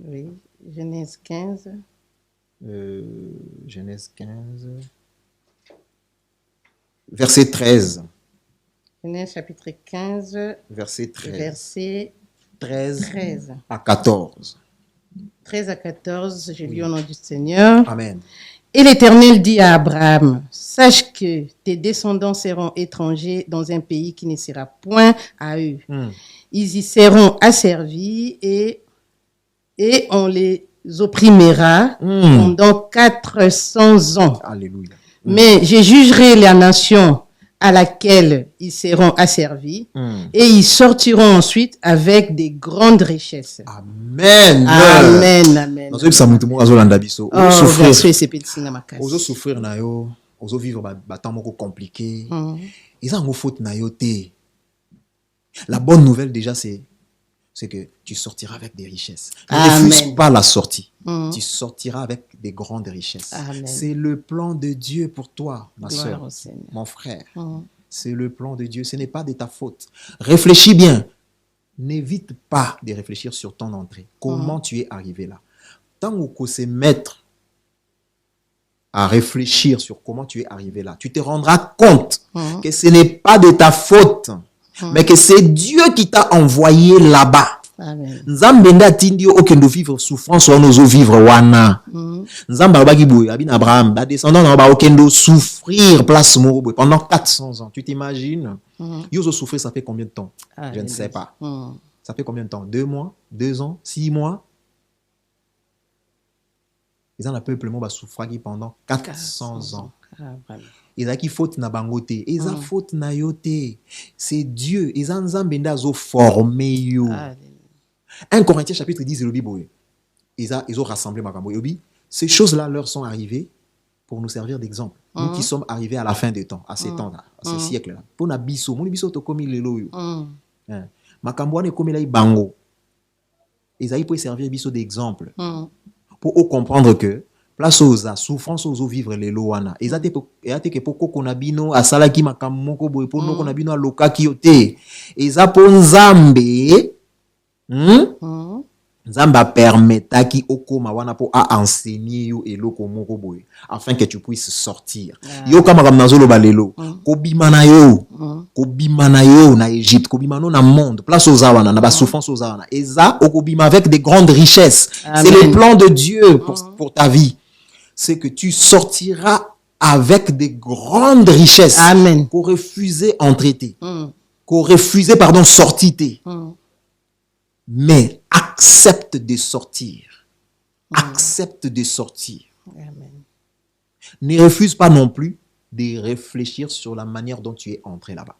Oui, Genèse 15. Genèse 15. Verset 13. Genèse chapitre 15. Verset 13. Verset 13 à 14. 13 à 14, je lis au nom du Seigneur. Amen. Et l'Éternel dit à Abraham, sache que tes descendants seront étrangers dans un pays qui ne sera point à eux. Ils y seront asservis et on les opprimera pendant 400 ans. Alléluia. Mais je jugerai la nation à laquelle ils seront asservis et ils sortiront ensuite avec des grandes richesses. Amen. Amen. Amen. Souffrir na yo, ozo vivre ba temps moko compliqué. Ils ont faute na yo te. La bonne nouvelle déjà c'est que tu sortiras avec des richesses. Ne refuse pas la sortie. Tu sortiras avec des grandes richesses. C'est le plan de Dieu pour toi, ma soeur, mon frère. C'est le plan de Dieu. Ce n'est pas de ta faute. Réfléchis bien. N'évite pas de réfléchir sur ton entrée. Comment tu es arrivé là. Tant qu'on se mettre à réfléchir sur comment tu es arrivé là, tu te rendras compte que ce n'est pas de ta faute. Mais que c'est Dieu qui t'a envoyé là-bas. Nzambe nda tindi okendo vivre souffrance ou nous vivre wana. Nzamba baki boy abin Abraham ba descendant na ba okendo souffrir place moko boy pendant 400 ans. Tu t'imagines? Yo souffrir ça fait combien de temps? Je ne sais pas. Ça fait combien de temps? 2 mois, 2 ans, 6 mois. Ils ont un peuple mo ba souffrir pendant 400 ans. Ils ont qui faute na bangote, ils ont faute na yote. C'est Dieu, ils ont nzambenda zo formé yo. 1 Corinthiens chapitre 10 le Bible. Ils ont rassemblé makambo yobi. Ces choses-là leur sont arrivées pour nous servir d'exemple. Nous qui sommes arrivés à la fin des temps, à ces temps-là, à ces siècles-là. Pour na biso, mon biso to komi lelo yo. Makambo ne komi la bango. Ils ont pour servir biso d'exemple. Pour comprendre que place aux souffrance aux vivre les loana ezate que poko konabino asalaki makamoko boye pour nous konabino aloka kiote eza po nzambe Nzamba permetaki okoma wana po a enseigner yo eloko moko boye afin que tu puisses sortir. Yo kama kamnazolo balelo kobima na yo na Égypte, kobima no na monde, place aux awana na ba souffrance aux awana. Eza okobima avec des grandes richesses. C'est le plan de Dieu pour ta vie. C'est que tu sortiras avec des grandes richesses. Amen. Qu'on refusait entrer. Qu'on refusait sortir. Mais accepte de sortir. Accepte de sortir. Amen. Ne refuse pas non plus de réfléchir sur la manière dont tu es entré là-bas.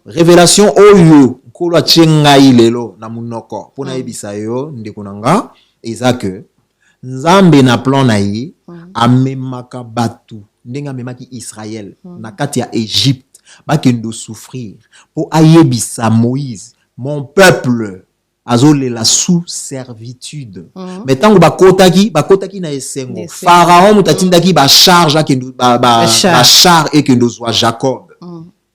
Révélation oyo kolo chengai lelo na munoko pona ebisa yo ndeko nanga eza que Nzambe na plan na ye amemaka batu ndenga memaki Israël na kati ya Égypte bakendo souffrir pour ayebisa Moïse mon peuple azolela sous servitude. Mais tango bakotaki na esengo Pharaon mutatindaki ba charge akendo ba char et kendo zwa Jacob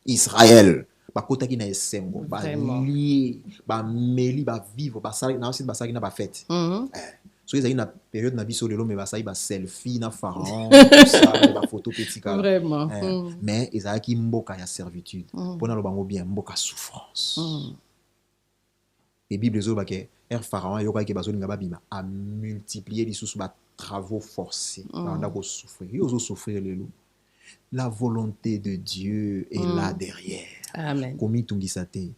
Israël bakotaki na esengo ba lié ba meli ba vivre ba sali na aussi ba sali na ba fête. So ils na période na biso lelo mais ba sali ba selfie na Pharaon ça ba photo petit kala. Vraiment. Mais ezaki mboka ya servitude. Pona lo bango bien mboka souffrance. Et Bible zo bake Pharaon yoka ke bazo linga babima a multiplier les sous ba travaux forcés banda ko souffrir yo zo souffrir lelo. La volonté de Dieu est là derrière. Amen. Komi tungisate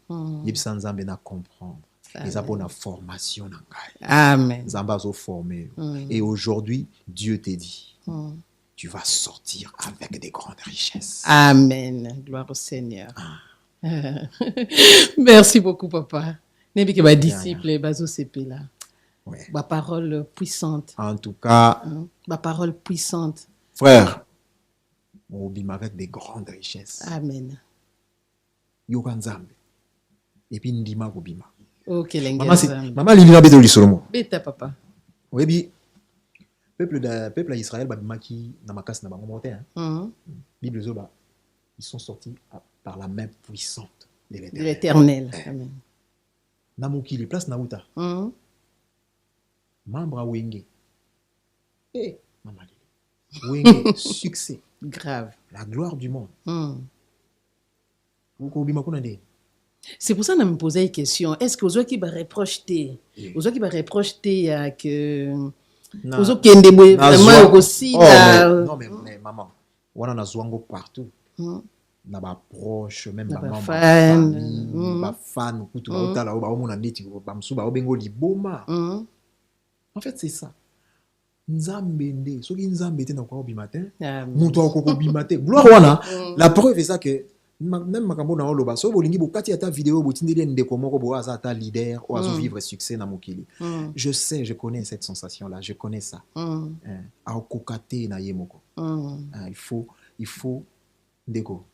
yebisa Nzambe na comprendre. Et ça pour la formation na ngai. Amen. Nzamba zo former. Et aujourd'hui Dieu te dit tu vas sortir avec des grandes richesses. Amen. Gloire au Seigneur. Merci beaucoup papa. Nebi ke ba disciple bazo CP là. Ouais. Ba parole puissante. En tout cas, ba parole puissante. frère, on bima avec des grandes richesses. Amen. Yoka Nzambe. Et puis ndima ko bima. OK lenga. Maman lilina beto lisolomo. Beta papa. Oui bi peuple d'Israël ba bimaki na makasi na bango moté hein. Bible zoba ils sont sortis par la main puissante de l'Éternel. Amen. Na mokili place na uta. Membre wenge. Maman wenge succès grave. La gloire du monde. C'est pour ça que je me posais une question. Est-ce que vous qui va reprocher vous qui va reprocher que vous qui êtes vraiment aussi non mais maman on a zwango partout. Na ba proche même ba maman ba fan kutu ba utala ba omona ndeti ba msuba obengo liboma. En fait c'est ça. Nzambe nde soki Nzambe te na kwa obimatin mutu akoko bimatin gloire wana la preuve est ça que même makambo na oloba so bolingi bokati ata vidéo botindeli ndeko moko bo aza ata leader ou azo vivre succès na mokili. Je sais, je connais cette sensation là, je connais ça. Akokate na ye moko. Il faut ndeko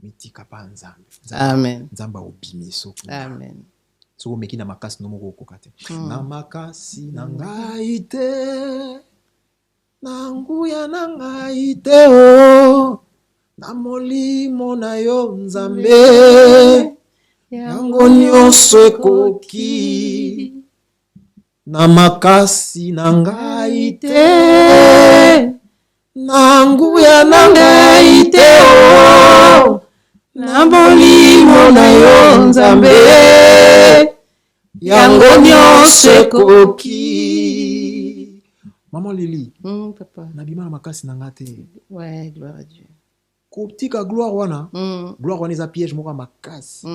mitika pa Nzambe. Amen. Nzamba obimiso. Amen. So meki na makasi no moko kokate. Na makasi na ngai te. Na nguya na ngai te o. Na molimo na yo Nzambe. Yango nyonso ekoki. Na makasi na ngai te. Na nguya na ngai te o. Na molimo na yo Nzambe. Yango nyonso ekoki. Maman Lili. Papa. Nabima na makasi na ngate. Ouais, gloire à Dieu. Koptika gloire wana. Gloire wana eza piège moko makasi.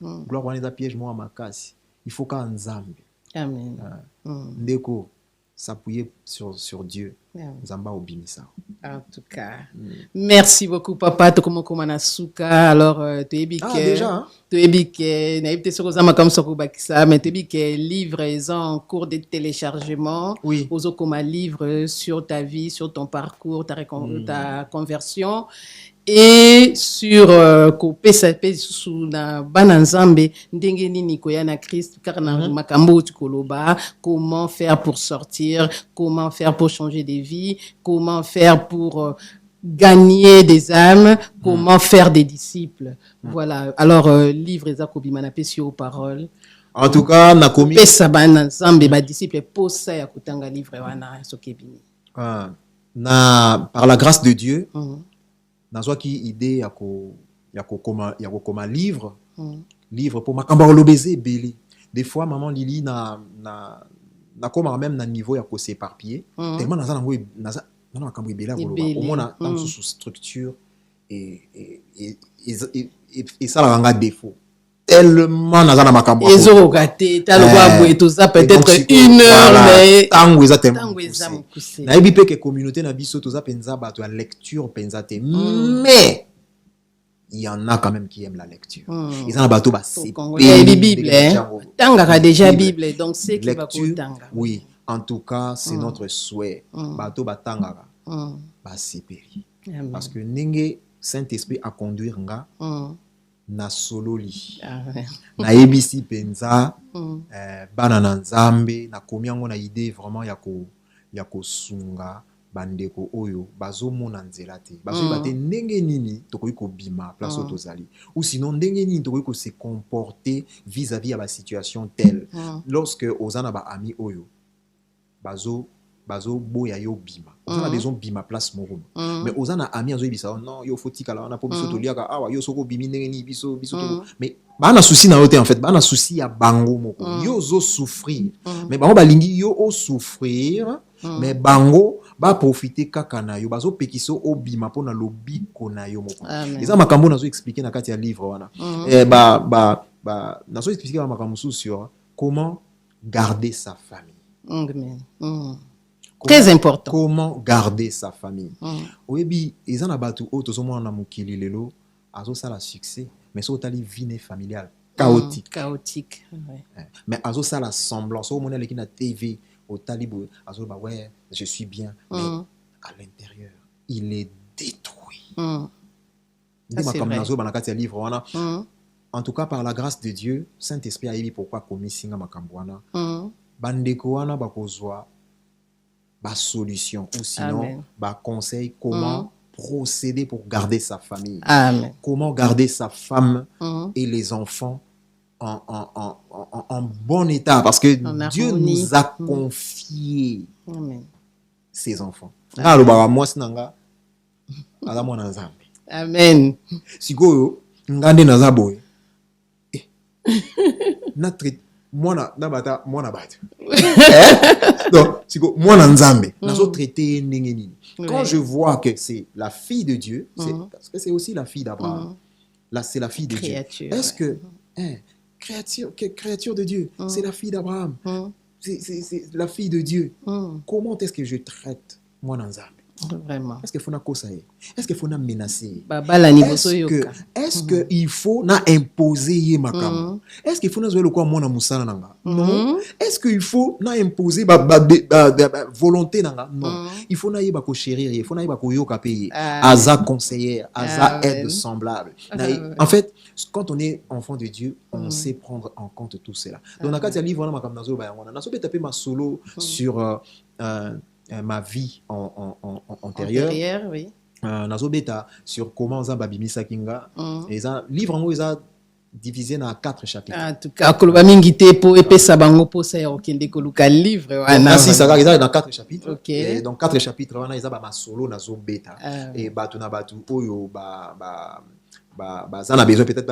Gloire wana eza piège moko makasi. Il faut ka Nzambe. Amen. Ndeko s'appuyer sur Dieu. Nzamba obimisa. En tout cas, merci beaucoup papa Tokomoko Manasuka. Alors déjà tu es naïveté sur Osama comme ça bakisa mais tu que livre en cours de téléchargement. Oui. Ozokoma livre sur ta vie, sur ton parcours, ta conversion et sur kopesa sous na bananzambe ndenge nini koya na Christ car na makambo tukoloba comment faire pour sortir, comment faire pour changer des vies, comment faire pour gagner des âmes, comment faire des disciples. Voilà. Alors livre Ezako Bimana Pesio aux paroles. En tout cas, nakomi. Pesa bana nzambe ba disciple posa ya kutanga livre wana sokebini. Par la grâce de Dieu, nazwaki idée ya koma livre, livre pour makamba lobeze belé. Des fois maman Lili na koma même na niveau ya ko s'éparpiller, tellement naza nango naza makambo ebela koloba. Au moins na sous structure et ça la ranga défaut. Tellement naza na makambo ezo kate taloba boye toza peut-être 1 heure mais tango eza mukuse na ebi pe que communauté na biso toza penza bato ya lecture penza te mais il y en a quand même qui aiment la lecture. Ils en a bato ba c'est Bible tanga déjà Bible donc c'est qui va kutanga. Oui, en tout cas, c'est notre souhait. Bato ba tanga ba seperi. Parce que ndenge Saint-Esprit a conduire nga na sololi na ebisi penza bana na nzambe na komi yango na idée vraiment ya kosunga bandeko oyo bazomona nzela te bazoyeba te ndenge nini tokoki kobima place oyo tozali ou sinon ndenge nini tokoki kose comporter vis-à-vis ya basituation telle lorsque oza na baami oyo bazo boya yo bima oza na besoin bima place moko mais oza na ami azoyebisa non yo faut tikala wana po biso toliaka awa yo soko bimi ndenge nini biso to mais bana souci na yo te en fait bana souci ya bango moko yo zo souffrir mais bango balingi yo o souffrir mais bango ba profiter kaka na yo bazo pekiso obima pona lobiko na yo moko eza makambo nazo expliquer na kati ya livre wana nazo expliquer makambo sur comment garder sa famille. Très important. Comment garder sa famille. Oyebi eza na batu o tozomona na mukili lelo azo sala succès mais so tali vie familiale chaotique mais azo sala semblance au monele ki na TV au talibo azo ba ouais je suis bien mais à l'intérieur il est détruit. C'est comme nazo banakati ya livre wana. En tout cas par la grâce de Dieu Saint-Esprit a yebi pourquoi komisinga makambo wana bandeko wana bakozwa ba solution ou sinon ba conseil comment procéder pour garder sa famille. Amen. Comment garder sa femme et les enfants en bon état parce que Dieu nous a confié ses enfants. Alors bah moi sinanga ala mwana nzambe. Amen. Sikoyo ngande naza boye. Notre mwana nabata mwana batu. Donc siko mwana nzambe nazo traiter ndenge nini. Quand je vois que c'est la fille de Dieu, c'est parce que c'est aussi la fille d'Abraham. Là c'est la fille de Dieu. Est-ce que créature de Dieu, c'est la fille d'Abraham. C'est la fille de Dieu. Comment est-ce que je traite mwana nzambe? Vraiment. Est-ce qu'il faut na kosaye? Est-ce qu'il faut na menacer? Est-ce que il faut na imposer ye makam? Est-ce qu'il faut na zoé quoi mona musala nanga? Non. Est-ce qu'il faut na imposer volonté nanga? Non. Il faut na yeba ko chérir, il faut na yeba ko yoka payer. Aza conseillère, aza aide semblable. En fait, quand on est enfant de Dieu, on sait prendre en compte tout cela. Donc na kati livre na makam nazo ba yangona. Nazo be taper ma solo sur ma vie antérieure, oui. Nazobeta sur comment Zamba Bimisa Kinga. Et ça, livre en haut, ils ont divisé dans 4 chapitres. En tout cas, Koloba Mingite pour épée Sabango pour ça, Okende Koluka livre. Merci, ça va, ils ont dans 4 chapitres. Ok. Et donc 4 chapitres, on a ils ont ma solo Nazobeta. Et Batuna Batu Oyo, ça on a besoin peut-être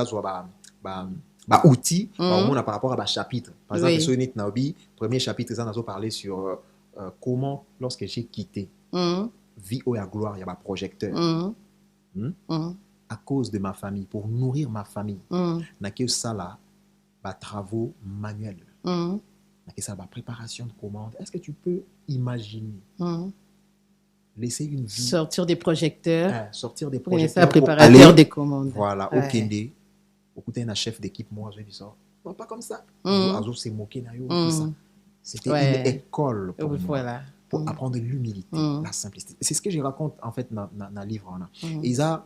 bah outils, par rapport à chapitre. Par exemple, sur Net Naobi, premier chapitre, ça on a parlé sur comment, lorsque j'ai quitté vie ou à gloire, il y a un projecteur à cause de ma famille, pour nourrir ma famille, n'a que ça là, travaux manuels, n'a que ça, préparation de commandes. Est-ce que tu peux imaginer laisser une vie sortir des projecteurs, pour préparateur des commandes, voilà, au Kende, au côté d'un chef d'équipe, moi je dis ça, non, pas comme ça, Azo s'est moqué tout ça. C'était une école pour moi, pour apprendre l'humilité, la simplicité. C'est ce que je raconte en fait dans le livre. Ils ont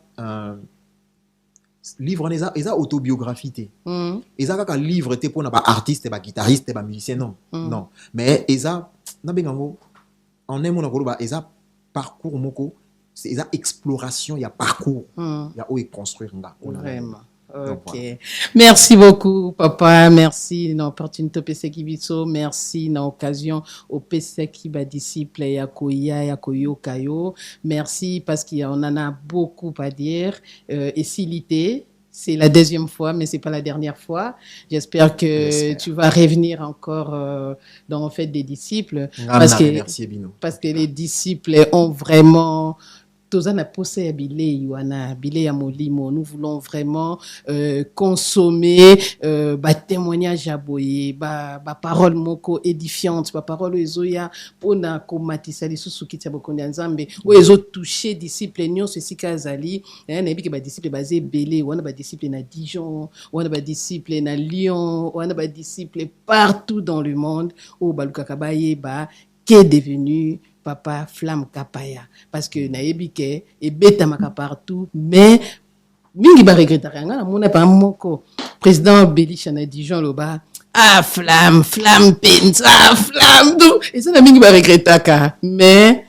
livre, ils ont autobiographie. Ils ont un livre pour un artiste, un guitariste, un musicien, non. Mais ils ont en un mot, ils ont parcours, ils ont exploration, il y a parcours, il y a où ils construisent. Vraiment. Ok. Merci beaucoup, papa. Merci dans l'opportunité au PC Kibiso. Merci dans l'occasion au PC Kiba disciple Yakoya, Yakoyo, Kayo. Merci parce qu'on en a beaucoup à dire. Et s'il était, c'est la deuxième fois, mais c'est pas la dernière fois. J'espère que tu vas revenir encore dans le fait des disciples. Parce que les disciples ont vraiment... Tozana posé à bilé yuana bilé ya molimo. Nous voulons vraiment consommer témoignage à boye, parole moko édifiante, parole ezoya pona komatisa li susuki tya bokonde nzambe o ezo toucher disciple nyonso esika azali na yebi ke ba disciple bazé belé wana ba disciple na Dijon, wana ba disciple na Lyon, wana ba disciple partout dans le monde o baluka kabaye qu'est devenu Papa Flamme Kapaya parce que nayebi ke et beta maka partout mais mingi ba regretta nga na mona pa moko président Belisha na Dijon loba flamme penza flamme do et ça na mingi ba regretta ka mais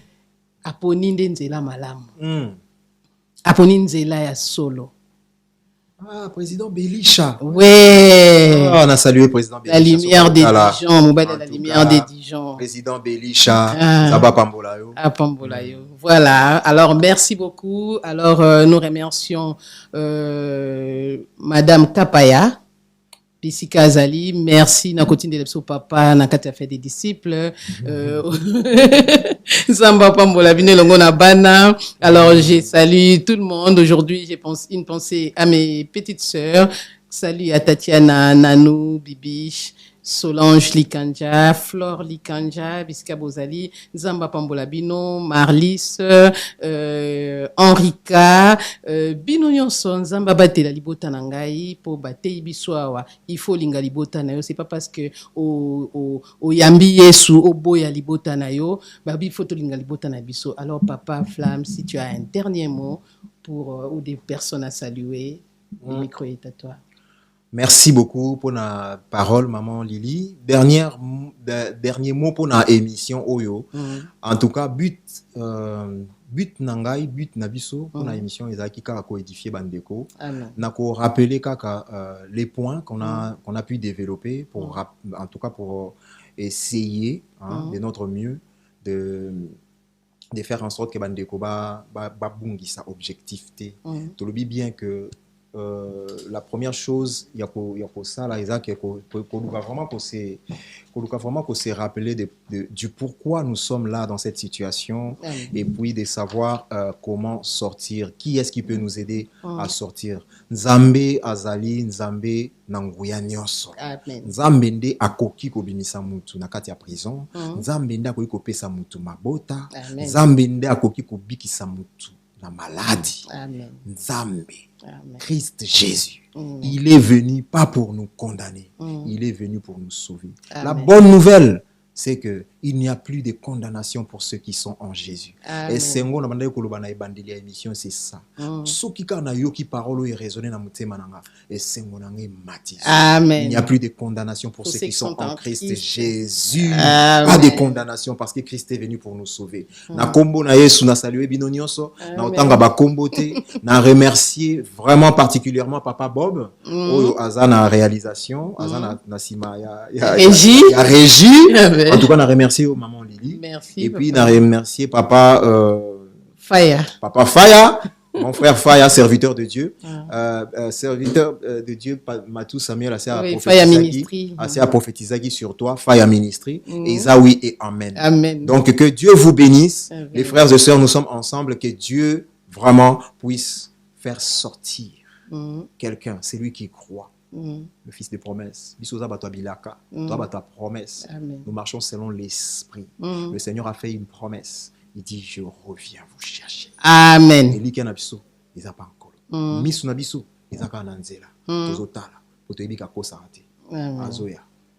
aponi nzela malamu aponi nzela ya solo. Président Belisha. Ouais. On a salué président Belisha. La lumière des Dijon, Mobile de la lumière des Dijon. Président Belisha, Zaba Pambolayo. Pambolayo. Voilà. Alors, merci beaucoup. Alors, nous remercions Madame Kapaya. Pisika Azali, merci na continue de papa na kati a fait des disciples Zamba Pambola bine longo na bana. Alors j'ai salué tout le monde aujourd'hui, j'ai une pensée à mes petites sœurs. Salut à Tatiana, Nanou, Bibiche, Solange Likanja, Flore Likanja, Biska Bozali, Zamba Pambola Bino, Marlis, Henrika, Bino Nyonson, Zamba Bate la libota nangai, po bate ibiswawa, il faut linga libota na yo, c'est pas parce que o yambi yesu, o boya libota na yo, babi faut to linga libota na biso. Alors papa Flamme, si tu as un dernier mot pour, ou des personnes à saluer, le micro est à toi. Merci beaucoup pour la parole, maman Lily. Dernier mot pour la émission Oyo. En tout cas, but nangai, but nabiso pour la émission Ezaki kaka ko édifier bandeko. Nako rappeler kaka les points qu'on a pu développer pour en tout cas pour essayer de notre mieux de faire en sorte que bandeko ba bungi sa objectivité. Tu le dis bien que la première chose, il y a ça là, Isaac, qu'on doit vraiment se rappeler du pourquoi nous sommes là dans cette situation et puis de savoir comment sortir. Qui est-ce qui peut nous aider à sortir? Nzambe azali, Nzambe nanguya nyonso. Nzambe nde akoki kobimisa mutu na kati ya prison. Nzambe nde akoki kopesa mutu mabota. Nzambe nde akoki kobikisa mutu na maladie. Nzambe. Amen. Christ Jésus, il est venu pas pour nous condamner, il est venu pour nous sauver. Amen. La bonne nouvelle, c'est que il n'y a plus de condamnation pour ceux qui sont en Jésus. Amen. Et c'est ngo na bandai koloba na ebandelia émission, c'est ça. Soki ka na yoki parole et raisonner na mutema nanga et c'est ngo na ngai mati. Amen. Il n'y a plus de condamnation pour ceux qui sont en Christ Jésus. Amen. Pas de condamnation parce que Christ est venu pour nous sauver. Na kombo na Yesu na saluer bino nyonso, na otanga ba kombote, na remercier vraiment particulièrement papa Bob oyo azana réalisation, azana na sima ya régie. En tout cas, on a remercié maman Lily. Merci. Et puis, on a remercié papa Faya. Papa Faya, mon frère Faya, serviteur de Dieu. Serviteur de Dieu, Matou Samuel, assez à prophétiser sur toi, Faya Ministry. Et ça, oui et amen. Amen. Donc, que Dieu vous bénisse. Amen. Les frères et sœurs, nous sommes ensemble. Que Dieu vraiment puisse faire sortir quelqu'un. C'est lui qui croit. Le fils de promesse. Toi, ta promesse. Nous marchons selon l'esprit. Le Seigneur a fait une promesse. Il dit, je reviens vous chercher. Amen.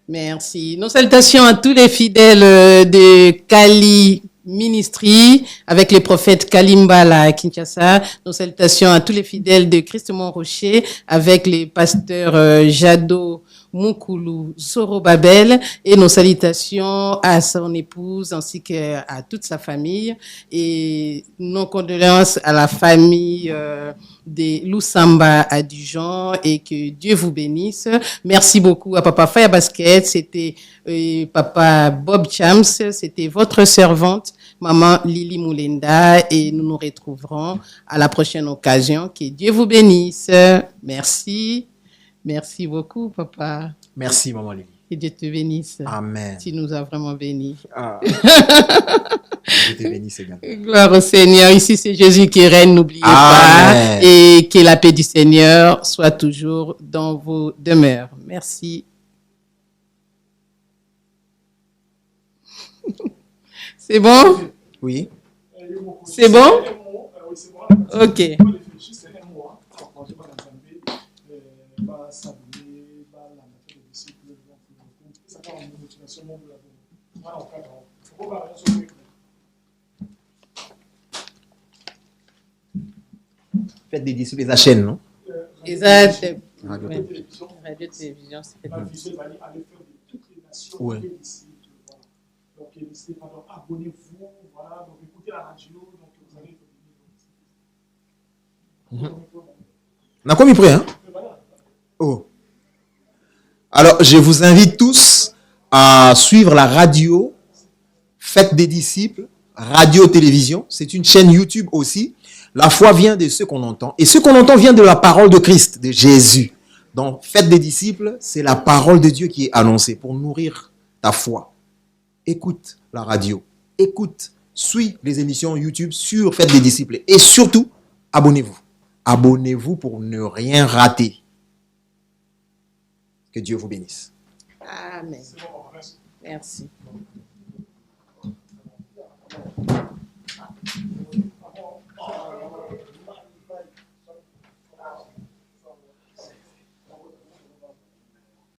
Merci. Nos salutations à tous les fidèles de Kali Ministry avec les prophètes Kalimbala à Kinshasa. Nos salutations à tous les fidèles de Christ Mont Rocher avec les pasteurs Jado Moukoulou Zorobabel et nos salutations à son épouse ainsi qu'à toute sa famille et nos condoléances à la famille des Loussamba à Dijon et que Dieu vous bénisse. Merci beaucoup à Papa Faya Basket, c'était Papa Bob Chams, c'était votre servante, Maman Lily Moulenda et nous nous retrouverons à la prochaine occasion. Que Dieu vous bénisse. Merci. Merci beaucoup, Papa. Merci, Maman Lily. Que Dieu te bénisse. Amen. Tu nous as vraiment bénis. Ah. Dieu te bénisse également. Gloire au Seigneur. Ici, c'est Jésus qui règne, n'oubliez pas. Et que la paix du Seigneur soit toujours dans vos demeures. Merci. C'est bon? Oui. C'est bon? Ok. Faites des disciples, la chaîne, non? Exact. Radio-télévision, c'est la vision va aller faire de toutes les nations. Ouais. Donc, n'hésitez pas, donc abonnez-vous, voilà, donc écoutez la radio, donc vous allez On a commis prêt, hein? Oh. Alors, je vous invite tous à suivre la radio Faites des disciples, radio-télévision. C'est une chaîne YouTube aussi. La foi vient de ce qu'on entend. Et ce qu'on entend vient de la parole de Christ, de Jésus. Donc, Faites des disciples, c'est la parole de Dieu qui est annoncée pour nourrir ta foi. Écoute la radio. Écoute, suis les émissions YouTube sur Faites des disciples. Et surtout, abonnez-vous. Abonnez-vous pour ne rien rater. Que Dieu vous bénisse. Amen. Merci.